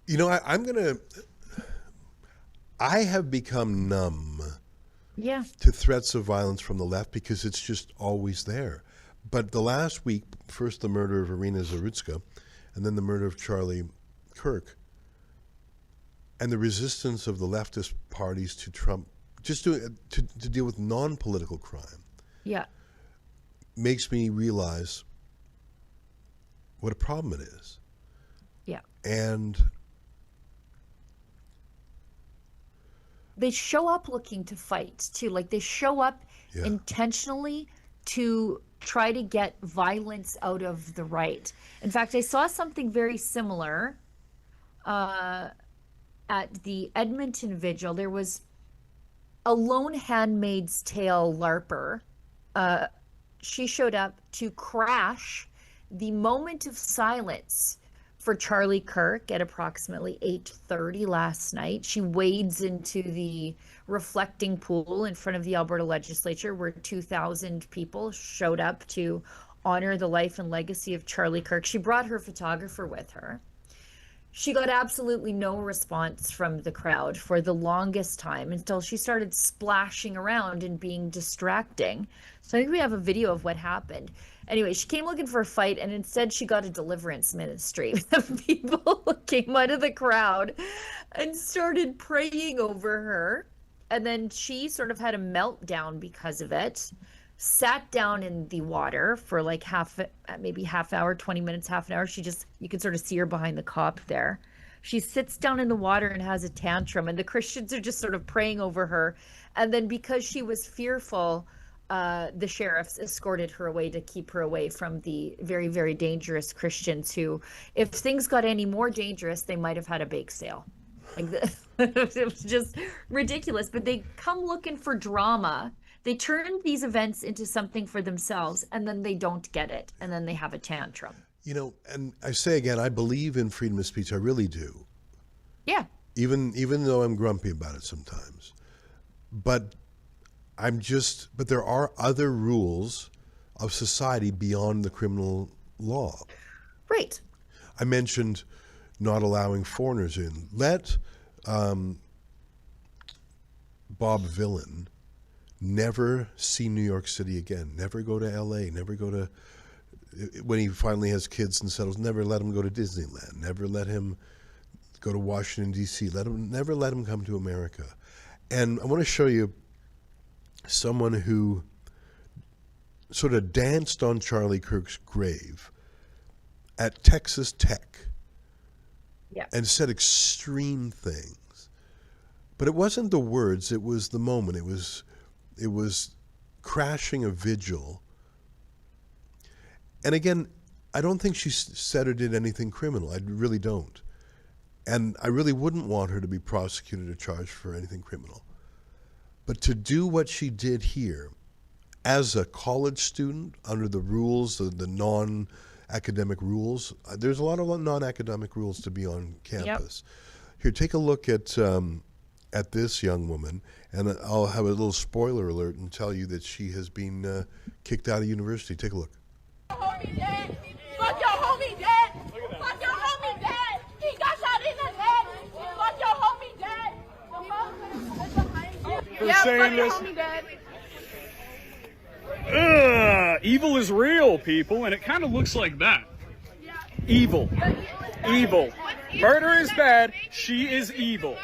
You know, I have become numb to threats of violence from the left because it's just always there. But the last week, first the murder of Irina Zarutska, and then the murder of Charlie Kirk, and the resistance of the leftist parties to Trump, just to deal with non-political crime, makes me realize what a problem it is. Yeah. And they show up looking to fight too. Like they show up intentionally to try to get violence out of the right. In fact, I saw something very similar at the Edmonton Vigil. There was a lone Handmaid's Tale LARPer. She showed up to crash the moment of silence for Charlie Kirk at approximately 8:30 last night. She wades into the reflecting pool in front of the Alberta legislature where 2,000 people showed up to honor the life and legacy of Charlie Kirk. She brought her photographer with her. She got absolutely no response from the crowd for the longest time until she started splashing around and being distracting. So I think we have a video of what happened. Anyway, she came looking for a fight, and instead she got a deliverance ministry. People came out of the crowd and started praying over her. And then she sort of had a meltdown because of it, sat down in the water for like maybe half hour, 20 minutes, half an hour. You could sort of see her behind the cop there. She sits down in the water and has a tantrum, and the Christians are just sort of praying over her. And then because she was fearful, the sheriffs escorted her away to keep her away from the very, very dangerous Christians who, if things got any more dangerous, they might have had a bake sale. Like it was just ridiculous. But they come looking for drama. They turn these events into something for themselves, and then they don't get it, and then they have a tantrum. You know, and I say again, I believe in freedom of speech. I really do. Yeah. Even though I'm grumpy about it sometimes. But there are other rules of society beyond the criminal law. Right. I mentioned not allowing foreigners in. Let Bob Villain never see New York City again. Never go to L.A. Never go to, when he finally has kids and settles, never let him go to Disneyland. Never let him go to Washington, D.C. Never let him come to America. And I want to show you someone who sort of danced on Charlie Kirk's grave at Texas Tech and said extreme things. But it wasn't the words, it was the moment. It was crashing a vigil. And again, I don't think she said or did anything criminal. I really don't. And I really wouldn't want her to be prosecuted or charged for anything criminal. But to do what she did here as a college student under the rules, the non-academic rules, there's a lot of non-academic rules to be on campus. Here, take a look at this young woman, and I'll have a little spoiler alert and tell you that she has been kicked out of university. Take a look. Homie dead. Fuck your homie dead. Fuck your homie dead. He got shot in the head. Fuck your homie dead. Yeah, fuck your homie dead. Evil is real, people, and it kind of looks like that. Evil. Evil. Murder is bad. She is evil.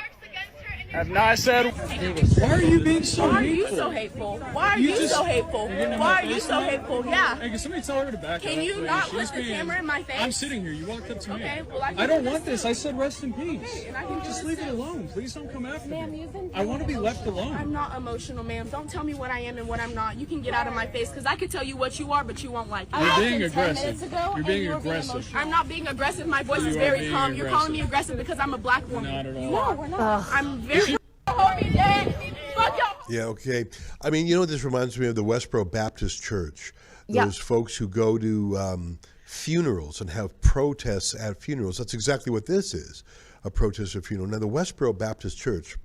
Have not said. Why are you being so hateful? Why are you so hateful? Why are you so hateful? Why are you so hateful? Yeah. Hey, can somebody tell her to back up? Can you not put the camera in my face? I'm sitting here. You walked up to me. Okay, well, I don't want this. I said rest in peace. And I can just leave it alone. Please don't come after Ma'am, me. I want to be left alone. I'm not emotional, ma'am. Don't tell me what I am and what I'm not. You can get out of my face because I could tell you what you are, but you won't like it. You're being aggressive. You're being aggressive. I'm not being aggressive. My voice is very calm. You're calling me aggressive because I'm a black woman. Not at all. No, we're not. I'm very. Homie dead. Fuck your. Yeah, okay. I mean, you know, this reminds me of the Westboro Baptist Church. Those folks who go to funerals and have protests at funerals. That's exactly what this is, a protest at a funeral. Now, the Westboro Baptist Church,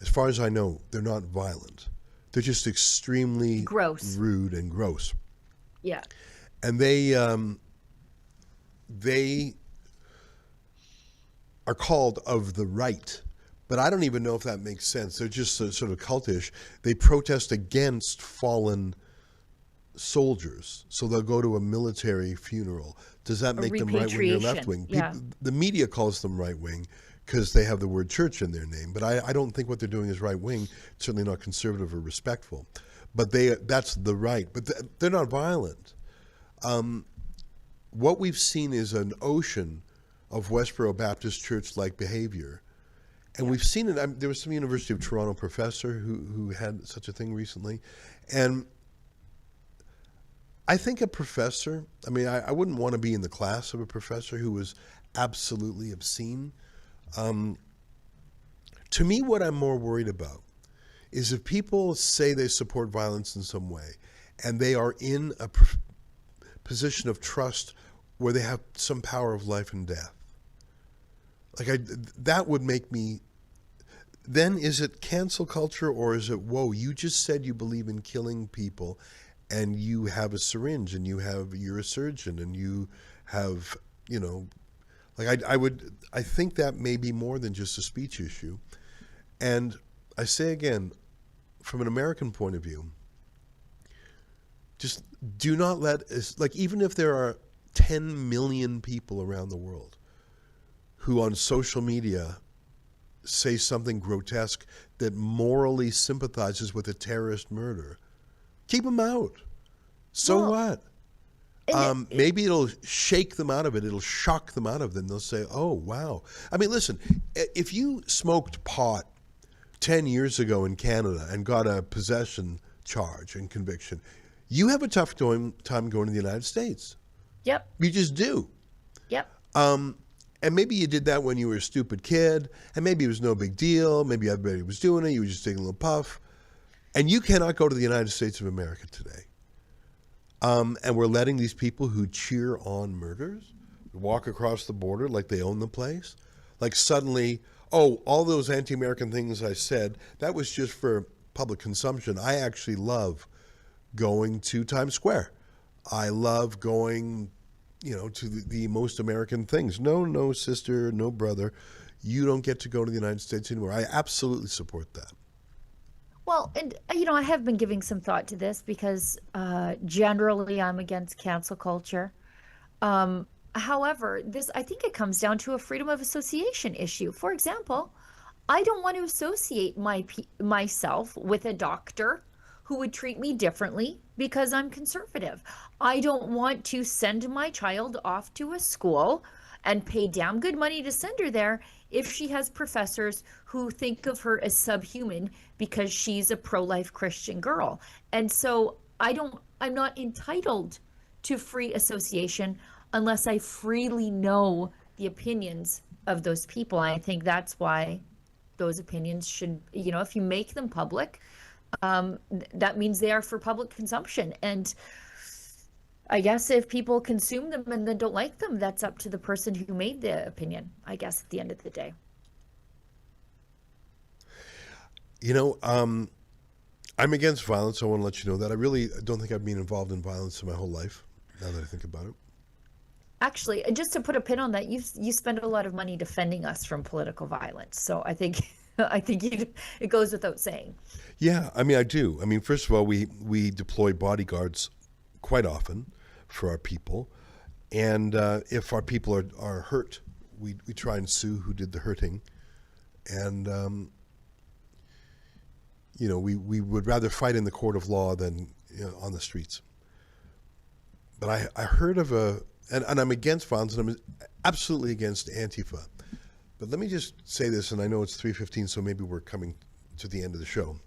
as far as I know, they're not violent. They're just extremely gross, rude, and gross. Yeah. And they are called of the right. But I don't even know if that makes sense. They're just sort of cultish. They protest against fallen soldiers. So they'll go to a military funeral. Does that make them right wing or left wing? Yeah. The media calls them right wing because they have the word church in their name. But I don't think what they're doing is right wing, certainly not conservative or respectful. But that's the right. But they're not violent. What we've seen is an ocean of Westboro Baptist Church-like behavior. And we've seen it. There was some University of Toronto professor who had such a thing recently. And I think a professor, I mean, I wouldn't want to be in the class of a professor who was absolutely obscene. To me, what I'm more worried about is if people say they support violence in some way and they are in a position of trust where they have some power of life and death. That would make me, then is it cancel culture or is it, whoa, you just said you believe in killing people and you have a syringe and you're a surgeon and you have, you know, I think that may be more than just a speech issue. And I say again, from an American point of view, just do not let, even if there are 10 million people around the world who on social media say something grotesque that morally sympathizes with a terrorist murder, keep them out. So what? Maybe it'll shake them out of it. It'll shock them out of it. And they'll say, oh, wow. I mean, listen, if you smoked pot 10 years ago in Canada and got a possession charge and conviction, you have a tough time going to the United States. Yep. You just do. Yep. And maybe you did that when you were a stupid kid, and maybe it was no big deal. Maybe everybody was doing it. You were just taking a little puff. And you cannot go to the United States of America today. And we're letting these people who cheer on murders walk across the border like they own the place. Like suddenly, oh, all those anti-American things I said, that was just for public consumption. I actually love going to Times Square. I love going to the most American things. No sister, no brother. You don't get to go to the United States anymore. I absolutely support that. Well, and I have been giving some thought to this because generally I'm against cancel culture. However, I think it comes down to a freedom of association issue. For example, I don't want to associate myself with a doctor who would treat me differently because I'm conservative. I don't want to send my child off to a school and pay damn good money to send her there if she has professors who think of her as subhuman because she's a pro-life Christian girl. And so I'm not entitled to free association unless I freely know the opinions of those people. And I think that's why those opinions should, if you make them public, that means they are for public consumption. And I guess if people consume them and then don't like them, that's up to the person who made the opinion, I guess, at the end of the day. I'm against violence. I want to let you know that. I really don't think I've been involved in violence in my whole life, now that I think about it. Actually, just to put a pin on that, you spend a lot of money defending us from political violence. So I think it goes without saying. Yeah, I do. First of all, we deploy bodyguards quite often for our people. And if our people are hurt, we try and sue who did the hurting. And, we would rather fight in the court of law than on the streets. But I heard of and I'm against violence, and I'm absolutely against Antifa. But let me just say this, and I know it's 3:15, so maybe we're coming to the end of the show.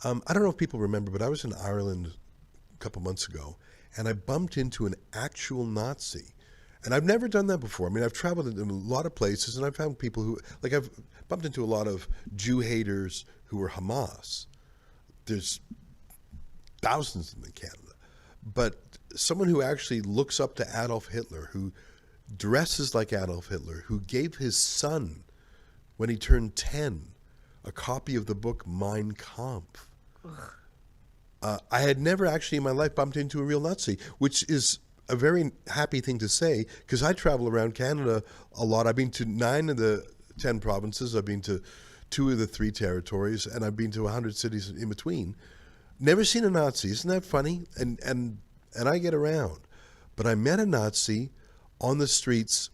I don't know if people remember, but I was in Ireland a couple months ago, and I bumped into an actual Nazi. And I've never done that before. I've traveled in a lot of places, and I've found people who, I've bumped into a lot of Jew haters who were Hamas. There's thousands of them in Canada. But someone who actually looks up to Adolf Hitler, who dresses like Adolf Hitler, who gave his son, when he turned 10, a copy of the book Mein Kampf. I had never actually in my life bumped into a real Nazi, which is a very happy thing to say, because I travel around Canada a lot. I've been to 9 of the 10 provinces. I've been to 2 of the 3 territories, and I've been to 100 cities in between. Never seen a Nazi. Isn't that funny? And I get around. But I met a Nazi on the streets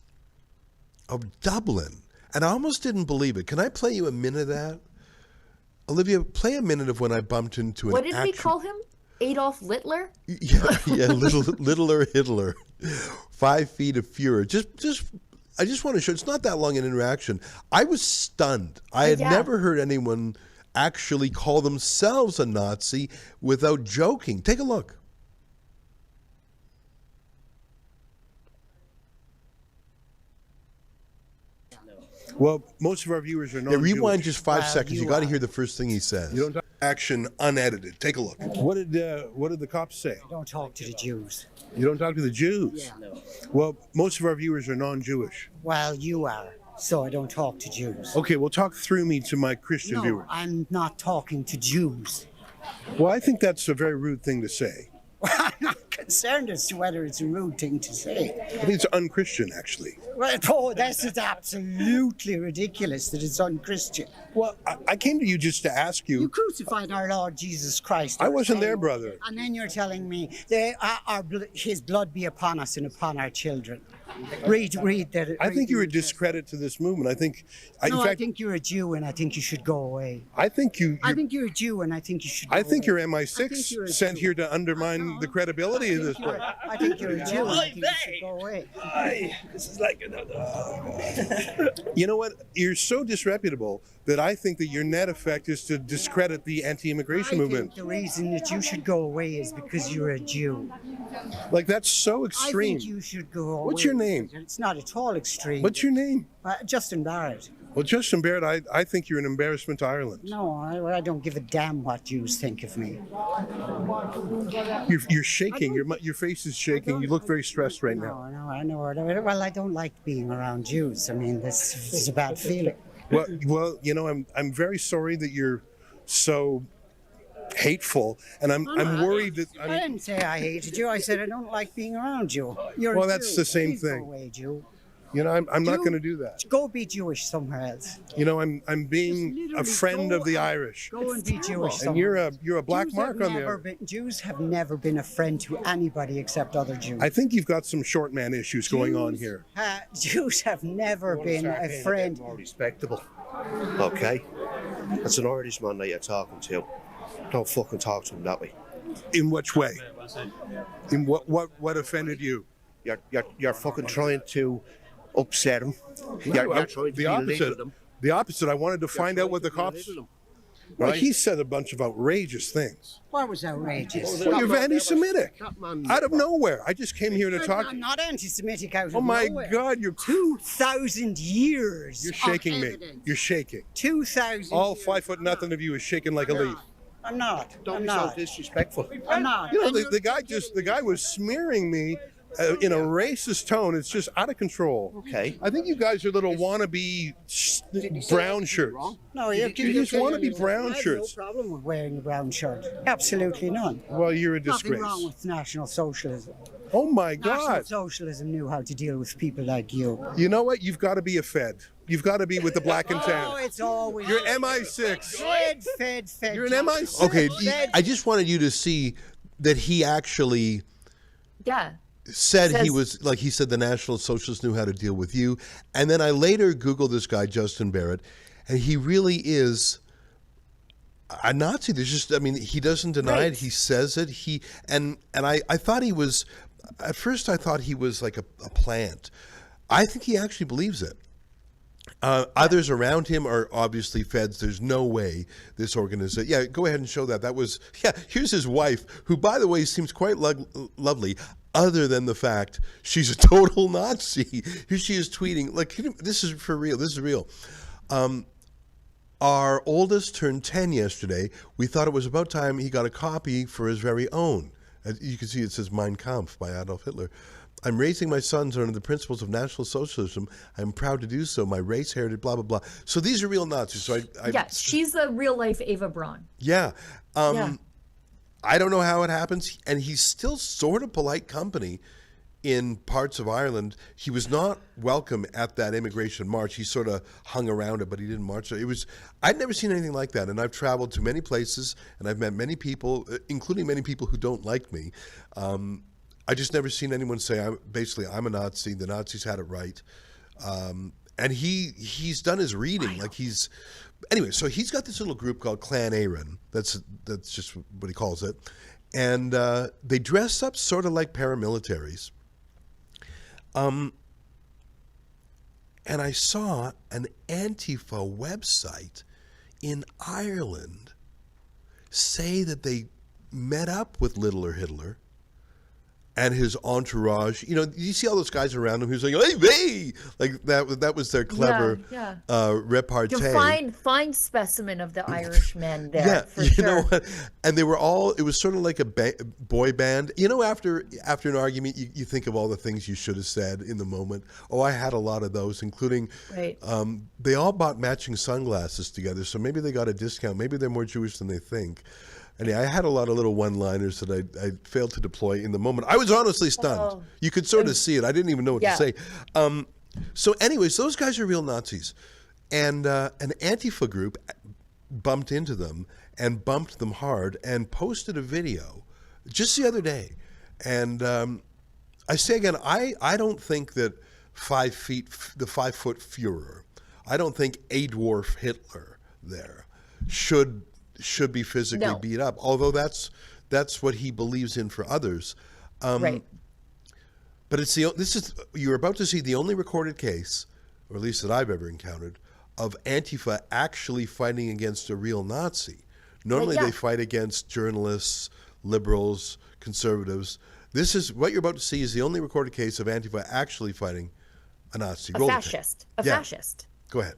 of Dublin, and I almost didn't believe it. Can I play you a minute of that? Olivia, play a minute of when I bumped into What did we call him? Adolf Hitler? Yeah, littler Hitler. 5 feet of fury. I just want to show, it's not that long an interaction. I was stunned. I had never heard anyone actually call themselves a Nazi without joking. Take a look. Well, most of our viewers are non-Jewish. Rewind just 5 seconds. You got to hear the first thing he says. You don't talk action unedited. Take a look. What did the cops say? Don't talk to the Jews. You don't talk to the Jews? Yeah. No. Well, most of our viewers are non-Jewish. Well, you are, so I don't talk to Jews. Okay, well, talk through me to my Christian viewers. I'm not talking to Jews. Well, I think that's a very rude thing to say. I'm not concerned as to whether it's a rude thing to say. I think it's unchristian, actually. Well, this is absolutely ridiculous that it's unchristian. Well, I came to you just to ask you. You crucified our Lord Jesus Christ. I wasn't there, brother. And then you're telling me his blood be upon us and upon our children. Read that. I think you're a discredit to this movement. I think you're a Jew, and I think you should go away. I think you're a Jew, and I think you should go away. I think you're MI6 sent here to undermine the credibility of this place. I think you're a Jew, and I think you should go away. This is like you know what? You're so disreputable that I think that your net effect is to discredit the anti-immigration movement. I think the reason that you should go away is because you're a Jew. Like, that's so extreme. I think you should go away. What's your name? It's not at all extreme. What's your name? Justin Barrett. Well, Justin Barrett, I think you're an embarrassment to Ireland. No, I don't give a damn what Jews think of me. You're shaking. Your face is shaking. You look very stressed right now. No, I know. Well, I don't like being around Jews. I mean, this is a bad feeling. Well, you know, I'm very sorry that you're so hateful, and I'm worried that I didn't say I hated you. I said I don't like being around you. You're well, a that's Jew. the same Please go thing. away, Jew. You know, I'm not Jew- going to do that. Go be Jewish somewhere else. You know, I'm being a Literally friend go of the and- Irish. Go and be Jewish And somewhere. you're a black Jews mark have on never there. Jews have never been a friend to anybody except other Jews. I think you've got some short man issues going on here. Jews have never been a friend. More respectable. Okay? That's an Irishman that you're talking to. Don't fucking talk to him that way. In which way? In what offended you? You're fucking trying to upset him. You're trying to The be linked opposite. with him. The opposite. I wanted to find out what the cops. Well, he said a bunch of outrageous things. What was outrageous? Well, you're anti-Semitic. Out of nowhere. I just came here to talk. I'm not anti-Semitic out of Oh my nowhere. God, you're 2,000 years. You're shaking of me. evidence. You're shaking. 2,000. All years. 5'0" of you is shaking like a leaf. I'm not. Don't I'm be not. so disrespectful. I'm not. You know, the guy was smearing me in a racist tone. It's just out of control. Okay. I think you guys are little wannabe brown shirts. No, You just wannabe brown I have shirts. no problem with wearing a brown shirt. Absolutely none. Well, you're a Nothing disgrace. wrong with National Socialism. Oh my National God. Socialism knew how to deal with people like you. You know what? You've got to be a Fed. You've got to be with the black and Oh, tan. it's always. You're MI6. Fed. You're an MI6. Okay, Fed. I just wanted you to see that he actually Yeah. said he Says- was, like he said, the National Socialists knew how to deal with you. And then I later Googled this guy, Justin Barrett, and he really is a Nazi. There's just, I mean, he doesn't deny Right. it. He says it. And I thought he was, at first I thought he was like a plant. I think he actually believes it. Others around him are obviously Feds. There's no way this organization. Yeah, go ahead and show that. That was, yeah, here's his wife, who, by the way, seems quite lovely, other than the fact she's a total Nazi. Here she is tweeting, like, this is for real. This is real. Our oldest turned 10 yesterday. We thought it was about time he got a copy for his very own. You can see it says Mein Kampf by Adolf Hitler. I'm raising my sons under the principles of National Socialism. I'm proud to do so. My race, heritage, blah, blah, blah. So these are real Nazis. So Yeah, she's the real life Ava Braun. yeah. Yeah. I don't know how it happens. And he's still sort of polite company in parts of Ireland. He was not welcome at that immigration march. He sort of hung around it, but he didn't march. It was, I'd never seen anything like that. And I've traveled to many places and I've met many people, including many people who don't like me. I just never seen anyone say, I'm a Nazi. The Nazis had it right. And he's done his reading. Like anyway, so he's got this little group called Clan Aaron. That's just what he calls it. And they dress up sort of like paramilitaries. And I saw an Antifa website in Ireland say that they met up with Littler Hitler and his entourage. You know, you see all those guys around him who's like, hey, hey! Like that was their clever repartee. Fine specimen of the Irish men there. Yeah, for you sure. know what? And they were all, it was sort of like a boy band. You know, after an argument, you think of all the things you should have said in the moment. Oh, I had a lot of those, including, Right. they all bought matching sunglasses together, so maybe they got a discount. Maybe they're more Jewish than they think. And I had a lot of little one-liners that I failed to deploy in the moment. I was honestly stunned. Oh. You could sort of see it. I didn't even know what Yeah. to say. So anyways, those guys are real Nazis. And an Antifa group bumped into them and bumped them hard and posted a video just the other day. And I say again, I don't think that the 5-foot Fuhrer, I don't think a dwarf Hitler there should be physically beat up, although that's what he believes in for others. Right. But you're about to see the only recorded case, or at least that I've ever encountered, of Antifa actually fighting against a real Nazi. Normally yeah. they fight against journalists, liberals, conservatives. This is what you're about to see is the only recorded case of Antifa actually fighting a Nazi. A Roll the tape. fascist. Yeah. Fascist. Go ahead.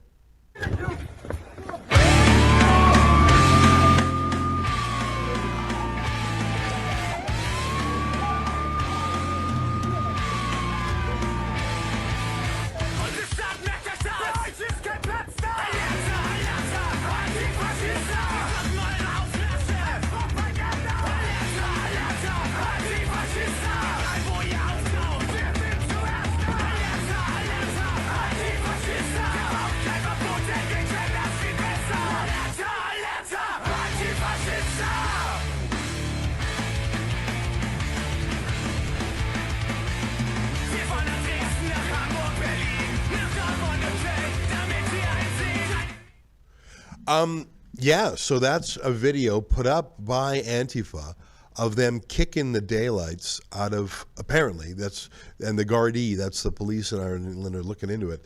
Yeah, so that's a video put up by Antifa of them kicking the daylights out of, apparently, and the Gardaí, that's the police in Ireland, are looking into it.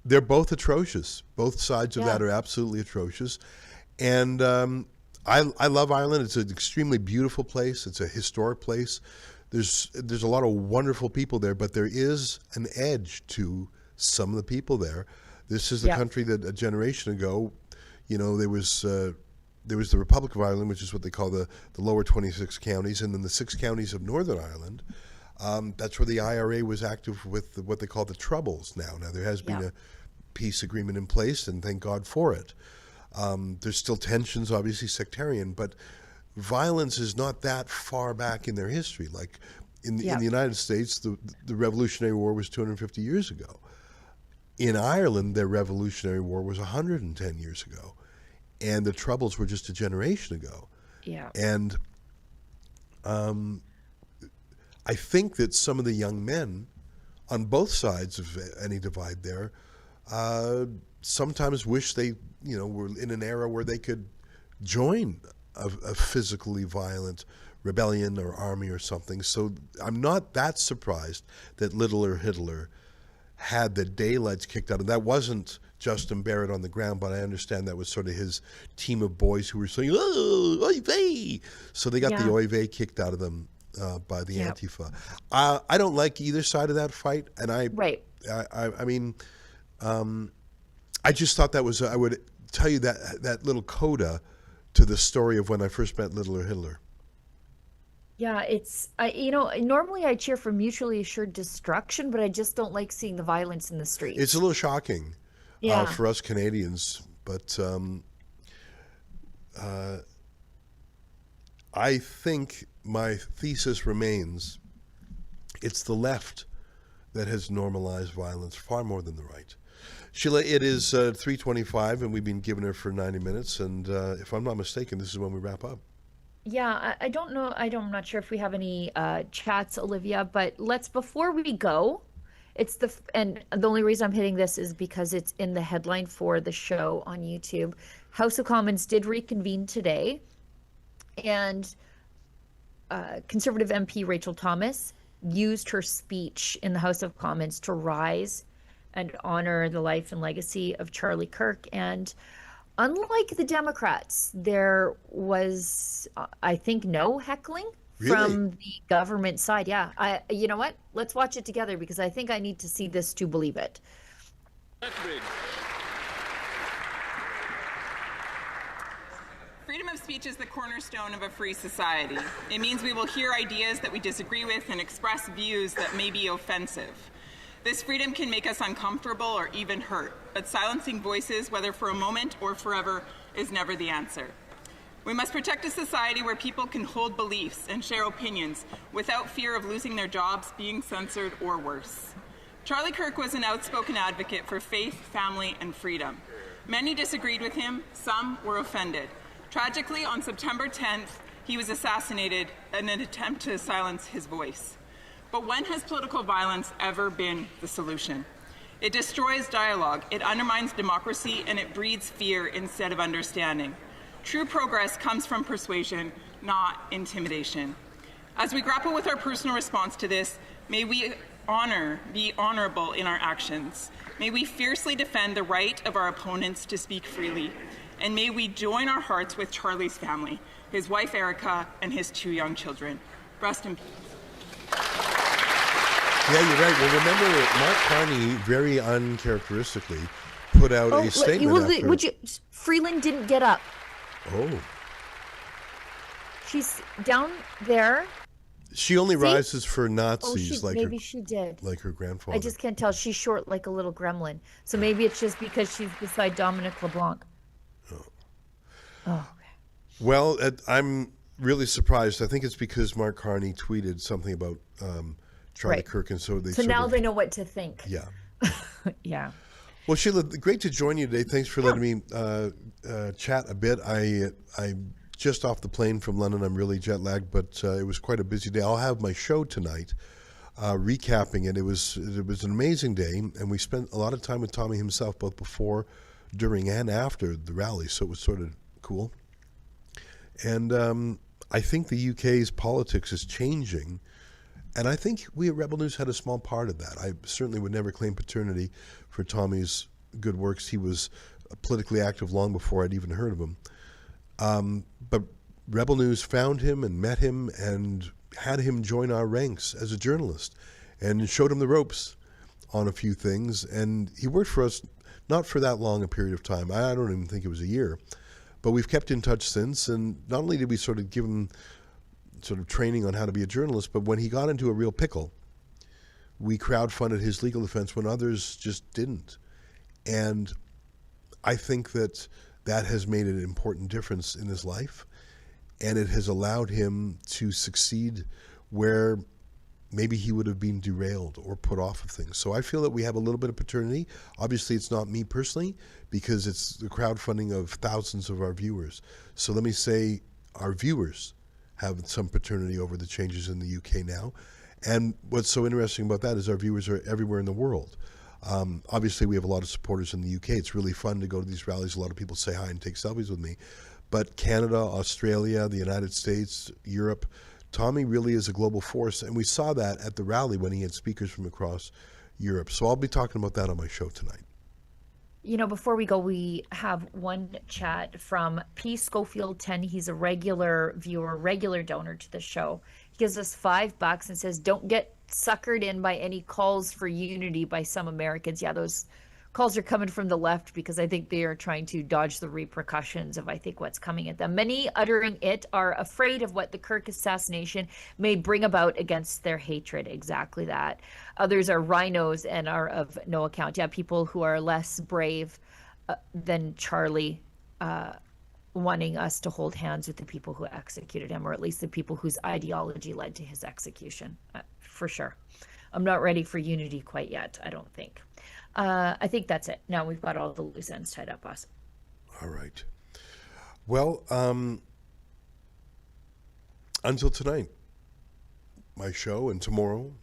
They're both atrocious. Both sides of that are absolutely atrocious. And I love Ireland. It's an extremely beautiful place. It's a historic place. There's a lot of wonderful people there, but there is an edge to some of the people there. This is the country that a generation ago, there was the Republic of Ireland, which is what they call the lower 26 counties, and then the 6 counties of Northern Ireland. That's where the IRA was active with what they call the Troubles now. Now, there has been a peace agreement in place, and thank God for it. There's still tensions, obviously sectarian, but violence is not that far back in their history. Like in the United States, the Revolutionary War was 250 years ago. In Ireland, their Revolutionary War was 110 years ago. And the Troubles were just a generation ago. Yeah. And I think that some of the young men on both sides of any divide there sometimes wish they, were in an era where they could join a physically violent rebellion or army or something. So I'm not that surprised that Littler Hitler had the daylights kicked out. And that wasn't Justin Barrett on the ground, but I understand that was sort of his team of boys who were saying, "Oh, oy vey!" So they got the oy vey kicked out of them by the Antifa. I don't like either side of that fight, and I mean, I just thought that was I would tell you that little coda to the story of when I first met Littler Hitler. Yeah, normally I cheer for mutually assured destruction, but I just don't like seeing the violence in the streets. It's a little shocking for us Canadians, but I think my thesis remains, it's the left that has normalized violence far more than the right. Sheila, it is 3:25, and we've been giving her for 90 minutes, and if I'm not mistaken, this is when we wrap up. Yeah, I don't know. I'm not sure if we have any chats, Olivia, but before we go, and the only reason I'm hitting this is because it's in the headline for the show on YouTube. House of Commons did reconvene today, and Conservative MP Rachel Thomas used her speech in the House of Commons to rise and honor the life and legacy of Charlie Kirk. And unlike the Democrats, there was, I think, no heckling from the government side. Yeah, you know what? Let's watch it together because I think I need to see this to believe it. Freedom of speech is the cornerstone of a free society. It means we will hear ideas that we disagree with and express views that may be offensive. This freedom can make us uncomfortable or even hurt, but silencing voices, whether for a moment or forever, is never the answer. We must protect a society where people can hold beliefs and share opinions without fear of losing their jobs, being censored, or worse. Charlie Kirk was an outspoken advocate for faith, family, and freedom. Many disagreed with him, some were offended. Tragically, on September 10th, he was assassinated in an attempt to silence his voice. But when has political violence ever been the solution? It destroys dialogue, it undermines democracy, and it breeds fear instead of understanding. True progress comes from persuasion, not intimidation. As we grapple with our personal response to this, may we be honorable in our actions. May we fiercely defend the right of our opponents to speak freely. And may we join our hearts with Charlie's family, his wife Erica, and his 2 young children. Rest in peace. Yeah, you're right. Well, remember, Mark Carney very uncharacteristically put out a statement after... Freeland didn't get up. Oh. She's down there. She only rises for Nazis, maybe she did. Like her grandfather. I just can't tell. She's short like a little gremlin. So maybe it's just because she's beside Dominic LeBlanc. Oh, okay. Well, I'm really surprised. I think it's because Mark Carney tweeted something about Charlie Kirk, and so they. So now they know what to think. Yeah. Yeah. Well, Sheila, great to join you today. Thanks for letting me chat a bit. I just off the plane from London. I'm really jet lagged, but it was quite a busy day. I'll have my show tonight, recapping it. It was an amazing day, and we spent a lot of time with Tommy himself, both before during and after the rally, so it was sort of cool. And I think the UK's politics is changing, and I think we at Rebel News had a small part of that. I certainly would never claim paternity for Tommy's good works. He was politically active long before I'd even heard of him. But Rebel News found him and met him and had him join our ranks as a journalist and showed him the ropes on a few things. And he worked for us not for that long a period of time. I don't even think it was a year. But we've kept in touch since, and not only did we sort of give him sort of training on how to be a journalist, but when he got into a real pickle, we crowdfunded his legal defense when others just didn't. And I think that that has made an important difference in his life, and it has allowed him to succeed where maybe he would have been derailed or put off of things. So I feel that we have a little bit of paternity. Obviously, it's not me personally, because it's the crowdfunding of thousands of our viewers. So let me say our viewers have some paternity over the changes in the UK now. And what's so interesting about that is our viewers are everywhere in the world. Obviously, we have a lot of supporters in the UK. It's really fun to go to these rallies. A lot of people say hi and take selfies with me. But Canada, Australia, the United States, Europe, Tommy really is a global force, and we saw that at the rally when he had speakers from across Europe. So I'll be talking about that on my show tonight. You know, before we go, we have one chat from P. Schofield 10. He's a regular viewer, regular donor to the show. He gives us $5 and says, "Don't get suckered in by any calls for unity by some Americans." Yeah, those calls are coming from the left because I think they are trying to dodge the repercussions of, I think, what's coming at them. Many uttering it are afraid of what the Kirk assassination may bring about against their hatred. Exactly that. Others are rhinos and are of no account. Yeah, people who are less brave than Charlie, wanting us to hold hands with the people who executed him, or at least the people whose ideology led to his execution, for sure. I'm not ready for unity quite yet, I don't think. I think that's it. Now we've got all the loose ends tied up, boss. All right. Well, until tonight, my show, and tomorrow,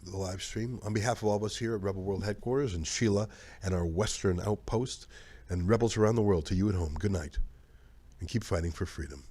the live stream. On behalf of all of us here at Rebel World Headquarters and Sheila and our Western Outpost and rebels around the world, to you at home, good night, and keep fighting for freedom.